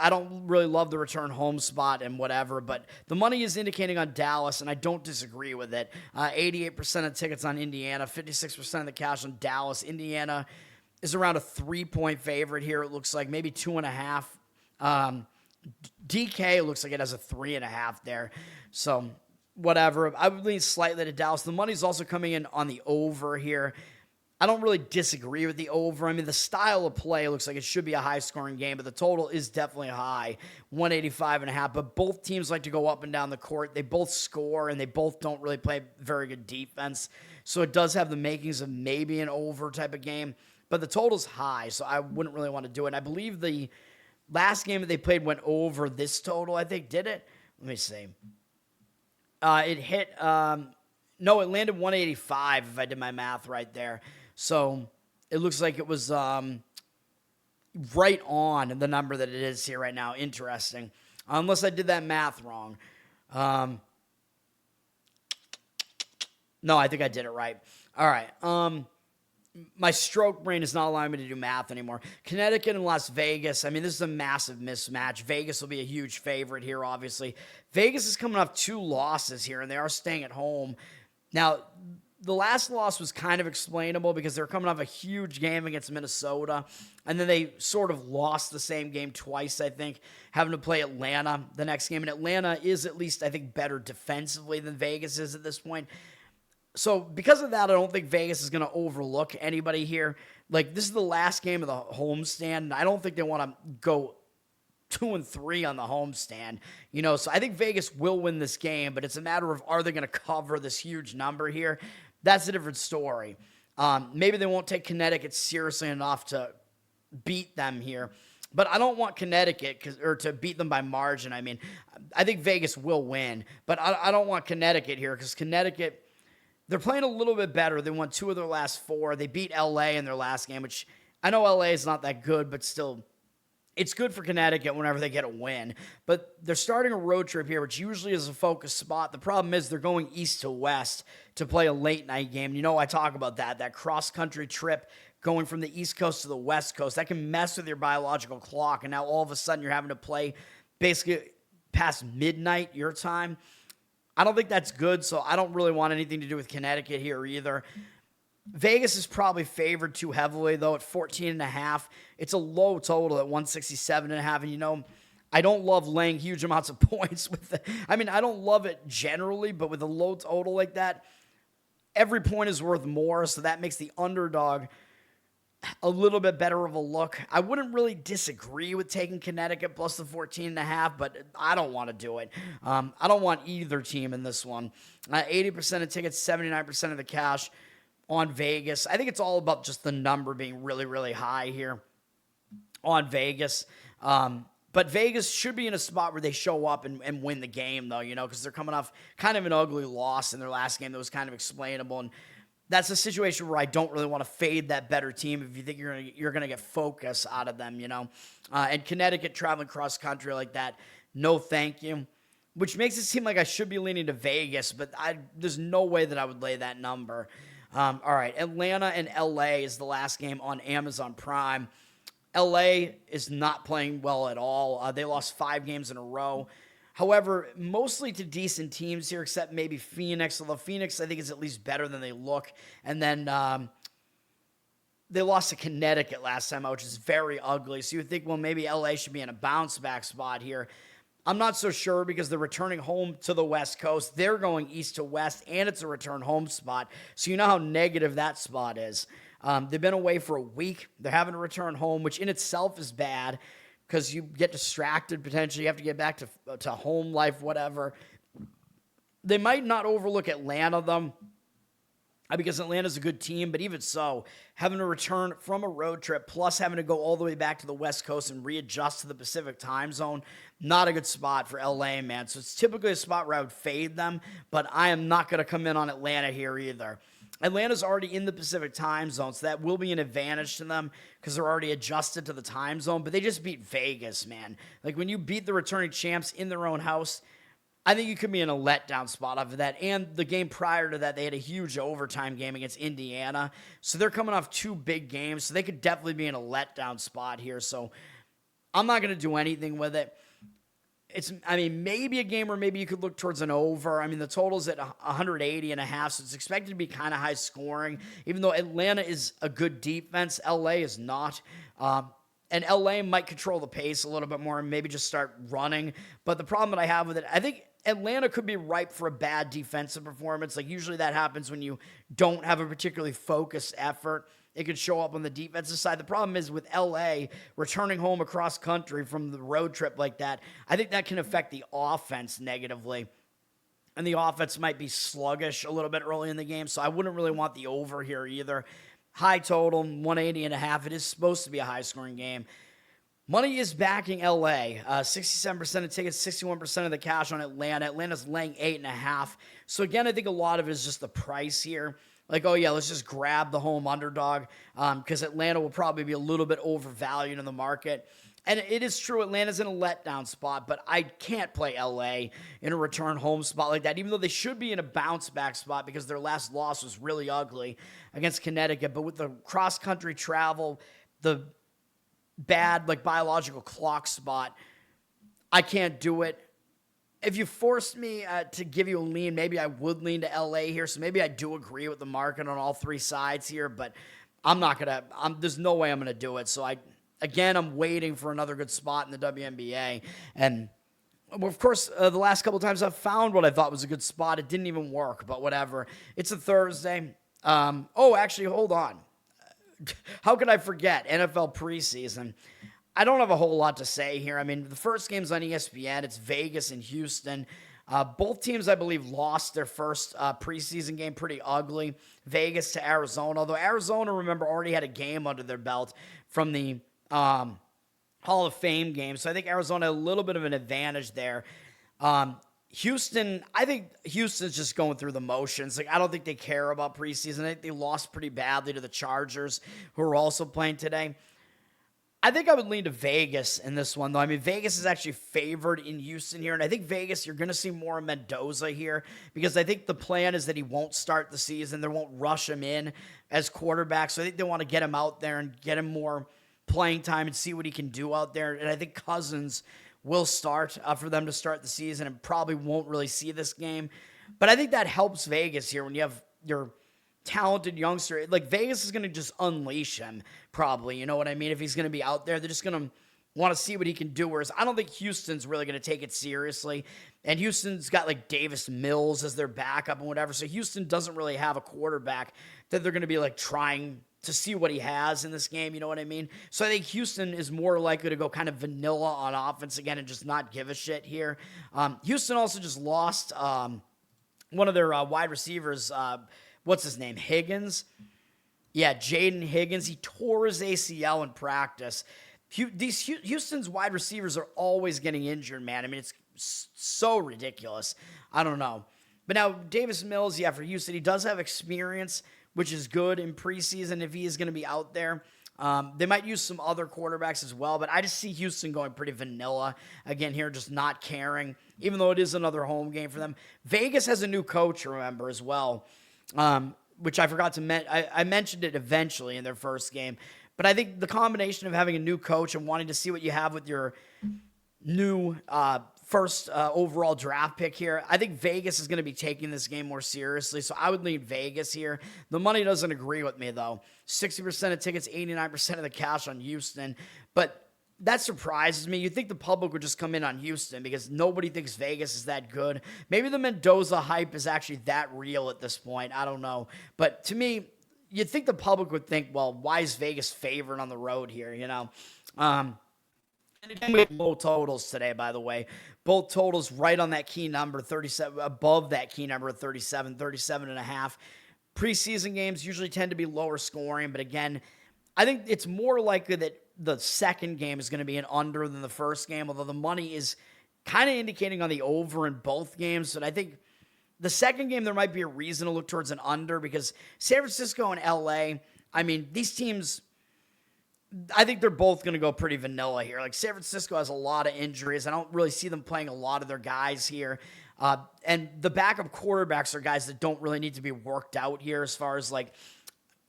B: don't really love the return home spot and whatever, but the money is indicating on Dallas, and I don't disagree with it. 88% of tickets on Indiana, 56% of the cash on Dallas. Indiana is around a 3-point favorite here. It looks like maybe 2.5. DK looks like it has a 3.5 there. So whatever. I would lean slightly to Dallas. The money's also coming in on the over here. I don't really disagree with the over. I mean, the style of play looks like it should be a high-scoring game, but the total is definitely high, 185.5. But both teams like to go up and down the court. They both score, and they both don't really play very good defense. So it does have the makings of maybe an over type of game. But the total's high, so I wouldn't really want to do it. And I believe the last game that they played went over this total, I think. Did it? Let me see. It hit, no, it landed 185 if I did my math right there. So it looks like it was right on the number that it is here right now. Interesting. Unless I did that math wrong. No, I think I did it right. All right. My stroke brain is not allowing me to do math anymore. Connecticut and Las Vegas. I mean, this is a massive mismatch. Vegas will be a huge favorite here, obviously. Vegas is coming off 2 losses here, and they are staying at home. Now, the last loss was kind of explainable because they were coming off a huge game against Minnesota, and then they sort of lost the same game twice, I think, having to play Atlanta the next game. And Atlanta is at least, I think, better defensively than Vegas is at this point. So because of that, I don't think Vegas is going to overlook anybody here. This is the last game of the homestand, and I don't think they want to go 2-3 on the homestand. So I think Vegas will win this game, but it's a matter of, are they going to cover this huge number here? That's a different story. Maybe they won't take Connecticut seriously enough to beat them here. But I don't want Connecticut or to beat them by margin. I mean, I think Vegas will win, but I don't want Connecticut here because Connecticut, they're playing a little bit better. They won 2 of their last 4. They beat LA in their last game, which I know LA is not that good, but still, it's good for Connecticut whenever they get a win. But they're starting a road trip here, which usually is a focus spot. The problem is they're going east to west to play a late night game. I talk about that cross-country trip going from the East Coast to the West Coast. That can mess with your biological clock, and now all of a sudden you're having to play basically past midnight your time. I don't think that's good, so I don't really want anything to do with Connecticut here either. Vegas is probably favored too heavily, though, at 14.5. It's a low total at 167.5, and I don't love laying huge amounts of points with it. I mean, I don't love it generally, but with a low total like that, every point is worth more, so that makes the underdog a little bit better of a look. I wouldn't really disagree with taking Connecticut plus the 14.5, but I don't want to do it. I don't want either team in this one. 80% of tickets, 79% of the cash on Vegas. I think it's all about just the number being really, really high here on Vegas. But Vegas should be in a spot where they show up and win the game, though, because they're coming off kind of an ugly loss in their last game that was kind of explainable. And that's a situation where I don't really want to fade that better team if you think you're gonna get focus out of them, And Connecticut traveling cross country like that, no thank you. Which makes it seem like I should be leaning to Vegas, but there's no way that I would lay that number. All right, Atlanta and LA is the last game on Amazon Prime. LA is not playing well at all. They lost 5 games in a row. However, mostly to decent teams here, except maybe Phoenix. Although Phoenix, I think, is at least better than they look. And then they lost to Connecticut last time, which is very ugly. So you would think, well, maybe LA should be in a bounce-back spot here. I'm not so sure because they're returning home to the West Coast. They're going east to west, and it's a return home spot. So you know how negative that spot is. They've been away for a week. They're having to return home, which in itself is bad because you get distracted potentially. You have to get back to home life, whatever. They might not overlook Atlanta, though, because Atlanta's a good team, but even so, having to return from a road trip, plus having to go all the way back to the West Coast and readjust to the Pacific time zone, not a good spot for LA, man. So it's typically a spot where I would fade them, but I am not going to come in on Atlanta here either. Atlanta's already in the Pacific time zone, so that will be an advantage to them because they're already adjusted to the time zone, but they just beat Vegas, man. Like, when you beat the returning champs in their own house, I think you could be in a letdown spot off of that. And the game prior to that, they had a huge overtime game against Indiana. So they're coming off 2 big games. So they could definitely be in a letdown spot here. So I'm not going to do anything with it. Maybe a game where maybe you could look towards an over. I mean, the total's at 180.5, so it's expected to be kind of high scoring. Even though Atlanta is a good defense, LA is not. And LA might control the pace a little bit more and maybe just start running. But the problem that I have with it, I think Atlanta could be ripe for a bad defensive performance. Like, usually that happens when you don't have a particularly focused effort. It could show up on the defensive side. The problem is with LA returning home across country from the road trip like that, I think that can affect the offense negatively. And the offense might be sluggish a little bit early in the game, so I wouldn't really want the over here either. High total, 180.5. It is supposed to be a high-scoring game. Money is backing LA. 67% of tickets, 61% of the cash on Atlanta. Atlanta's laying 8.5. So again, I think a lot of it is just the price here. Like, oh yeah, let's just grab the home underdog because Atlanta will probably be a little bit overvalued in the market. And it is true, Atlanta's in a letdown spot, but I can't play LA in a return home spot like that, even though they should be in a bounce-back spot because their last loss was really ugly against Connecticut. But with the cross-country travel, the bad, biological clock spot, I can't do it. If you forced me to give you a lean, maybe I would lean to LA here. So maybe I do agree with the market on all 3 sides here, but I'm not going to, there's no way I'm going to do it. So I'm waiting for another good spot in the WNBA. And of course, the last couple times I've found what I thought was a good spot, it didn't even work, but whatever. It's a Thursday. Actually, hold on. How could I forget NFL preseason? I don't have a whole lot to say here. I mean, the first game's on ESPN. It's Vegas and Houston. Both teams, I believe, lost their first preseason game pretty ugly. Vegas to Arizona. Although Arizona, remember, already had a game under their belt from the Hall of Fame game. So I think Arizona had a little bit of an advantage there. Houston, I think Houston's just going through the motions. I don't think they care about preseason. I think they lost pretty badly to the Chargers, who are also playing today. I think I would lean to Vegas in this one, though. I mean, Vegas is actually favored in Houston here, and I think Vegas, you're going to see more Mendoza here because I think the plan is that he won't start the season. They won't rush him in as quarterback, so I think they want to get him out there and get him more playing time and see what he can do out there, and I think Cousins will start for them to start the season and probably won't really see this game, but I think that helps Vegas here when you have your talented youngster. Vegas is going to just unleash him probably, you know what I mean? If he's going to be out there, they're just going to want to see what he can do, whereas I don't think Houston's really going to take it seriously, and Houston's got Davis Mills as their backup and whatever, so Houston doesn't really have a quarterback that they're going to be trying to see what he has in this game, you know what I mean? So I think Houston is more likely to go kind of vanilla on offense again and just not give a shit here. Houston also just lost one of their wide receivers, what's his name, Higgins? Yeah, Jaden Higgins. He tore his ACL in practice. Houston's wide receivers are always getting injured, man. I mean, it's so ridiculous. I don't know. But now, Davis Mills, yeah, for Houston, he does have experience, which is good in preseason if he is going to be out there. They might use some other quarterbacks as well, but I just see Houston going pretty vanilla again here, just not caring, even though it is another home game for them. Vegas has a new coach, remember, as well, which I forgot to mention. I mentioned it eventually in their first game, but I think the combination of having a new coach and wanting to see what you have with your new first overall draft pick here, I think Vegas is going to be taking this game more seriously, so I would lean Vegas here. The money doesn't agree with me, though. 60% of tickets, 89% of the cash on Houston, but that surprises me. You'd think the public would just come in on Houston because nobody thinks Vegas is that good. Maybe the Mendoza hype is actually that real at this point. I don't know. But to me, you'd think the public would think, well, why is Vegas favored on the road here, you know? And again, we have low totals today, by the way. Both totals right on that key number, 37, above that key number of 37, 37 and a half. Preseason games usually tend to be lower scoring, but again, I think it's more likely that the second game is going to be an under than the first game, although the money is kind of indicating on the over in both games. But I think the second game, there might be a reason to look towards an under because San Francisco and LA, I mean, these teams, I think they're both going to go pretty vanilla here. Like San Francisco has a lot of injuries. I don't really see them playing a lot of their guys here. And the backup quarterbacks are guys that don't really need to be worked out here as far as like,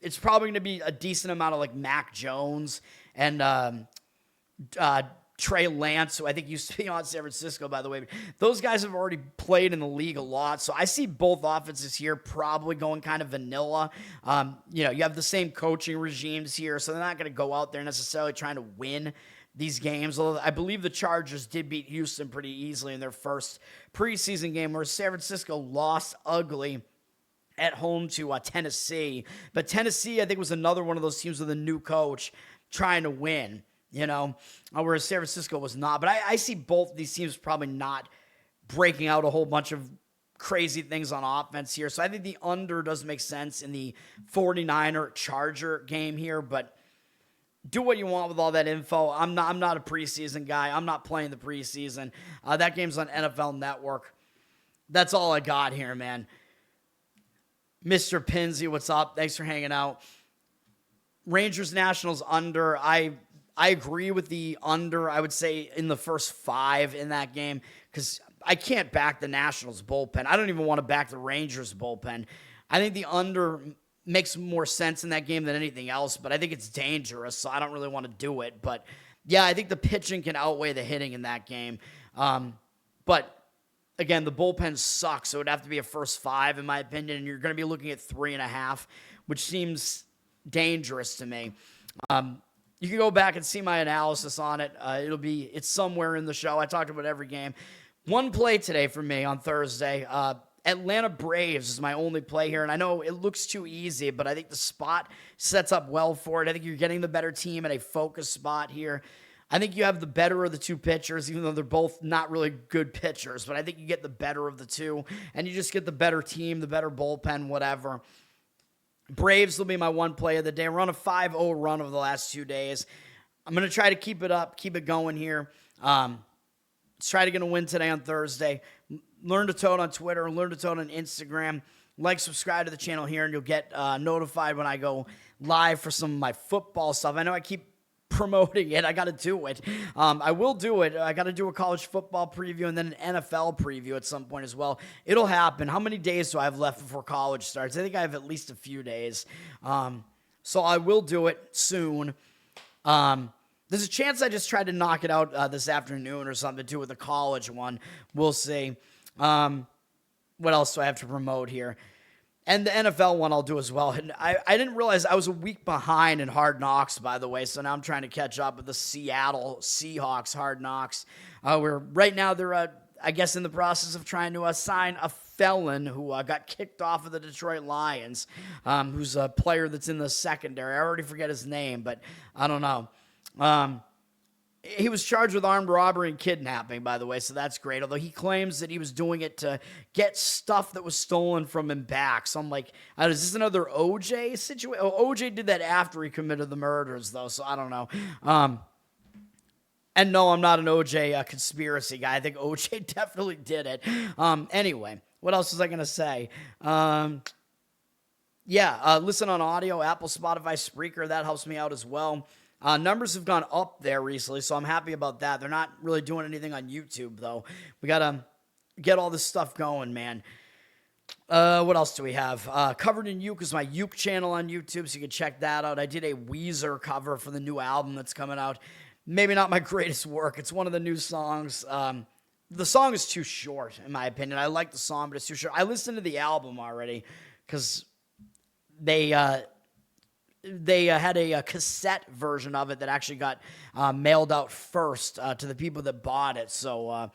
B: it's probably going to be a decent amount of like Mac Jones and Trey Lance, who I think used to be on San Francisco, by the way. Those guys have already played in the league a lot. So I see both offenses here probably going kind of vanilla. You have the same coaching regimes here, so they're not going to go out there necessarily trying to win these games. Although I believe the Chargers did beat Houston pretty easily in their first preseason game, where San Francisco lost ugly at home to Tennessee. But Tennessee, I think, was another one of those teams with a new coach trying to win. Whereas San Francisco was not. But I see both these teams probably not breaking out a whole bunch of crazy things on offense here. So I think the under does make sense in the 49er Charger game here. But do what you want with all that info. I'm not a preseason guy. I'm not playing the preseason. That game's on NFL Network. That's all I got here, man. Mr. Pinsey, what's up? Thanks for hanging out. Rangers Nationals under. I agree with the under, I would say, in the first 5 in that game because I can't back the Nationals bullpen. I don't even want to back the Rangers bullpen. I think the under makes more sense in that game than anything else, but I think it's dangerous, so I don't really want to do it. But, yeah, I think the pitching can outweigh the hitting in that game. But, again, the bullpen sucks, so it would have to be a first 5, in my opinion, and you're going to be looking at 3.5, which seems dangerous to me. You can go back and see my analysis on it. It's somewhere in the show. I talked about every game. One play today for me on Thursday. Atlanta Braves is my only play here, and I know it looks too easy, but I think the spot sets up well for it. I think you're getting the better team at a focus spot here. I think you have the better of the two pitchers, even though they're both not really good pitchers, but I think you get the better of the two, and you just get the better team, the better bullpen, whatever. Braves will be my one play of the day. We're on a 5-0 run over the last 2 days. I'm going to try to keep it up, keep it going here. Let's try to get a win today on Thursday. Learn to Toad on Twitter. Learn to Toad on Instagram. Subscribe to the channel here, and you'll get notified when I go live for some of my football stuff. I know I keep promoting it. I got to do it. I will do it. I got to do a college football preview and then an NFL preview at some point as well. It'll happen. How many days do I have left before college starts? I think I have at least a few days. So I will do it soon. There's a chance I just try to knock it out this afternoon or something too with the college one. We'll see. What else do I have to promote here? And the NFL one I'll do as well. And I didn't realize I was a week behind in Hard Knocks, by the way. So now I'm trying to catch up with the Seattle Seahawks Hard Knocks. Where right now they're, I guess, in the process of trying to sign a felon who got kicked off of the Detroit Lions, who's a player that's in the secondary. I already forget his name, but I don't know. He was charged with armed robbery and kidnapping, by the way, so that's great. Although he claims that he was doing it to get stuff that was stolen from him back. So I'm like, is this another OJ situation? Oh, OJ did that after he committed the murders, though, so I don't know. And no, I'm not an OJ conspiracy guy. I think OJ definitely did it. Anyway, what else was I going to say? Listen on audio, Apple, Spotify, Spreaker. That helps me out as well. Numbers have gone up there recently, so I'm happy about that. They're not really doing anything on YouTube, though. We got to get all this stuff going, man. What else do we have? Covered in Uke is my Uke channel on YouTube, so you can check that out. I did a Weezer cover for the new album that's coming out. Maybe not my greatest work. It's one of the new songs. The song is too short, in my opinion. I like the song, but it's too short. I listened to the album already because they had a cassette version of it that actually got mailed out first to the people that bought it. So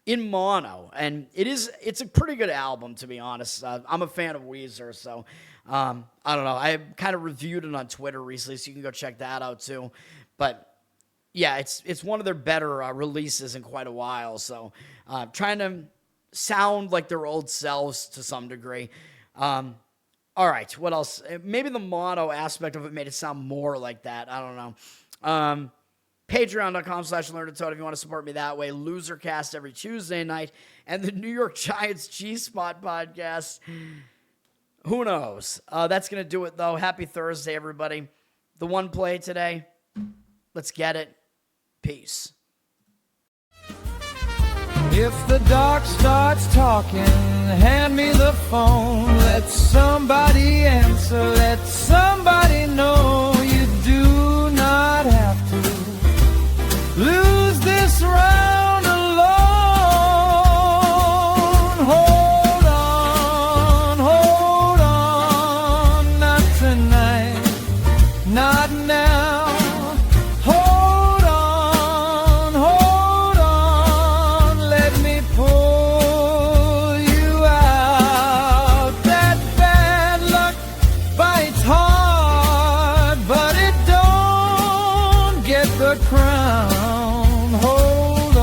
B: in mono, and it's a pretty good album, to be honest. I'm a fan of Weezer, so I don't know. I kind of reviewed it on Twitter recently, so you can go check that out too. But yeah, it's one of their better releases in quite a while. So trying to sound like their old selves to some degree. All right, what else? Maybe the mono aspect of it made it sound more like that. I don't know. Patreon.com/LearnToad if you want to support me that way. Losercast every Tuesday night. And the New York Giants G-Spot podcast. Who knows? That's going to do it, though. Happy Thursday, everybody. The one play today. Let's get it. Peace.
A: If the dark starts talking, hand me the phone. Let somebody answer, let somebody know. You do not have to lose this round alone. Hold on, not tonight, not now. Crown, hold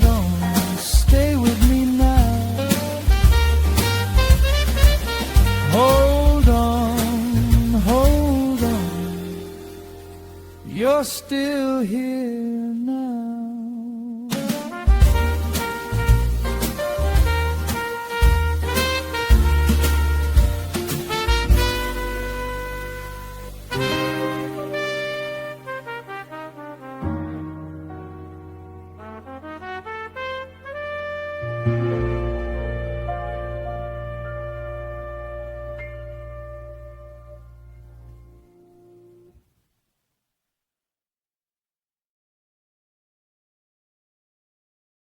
A: on, stay with me now. Hold on, you're still here now.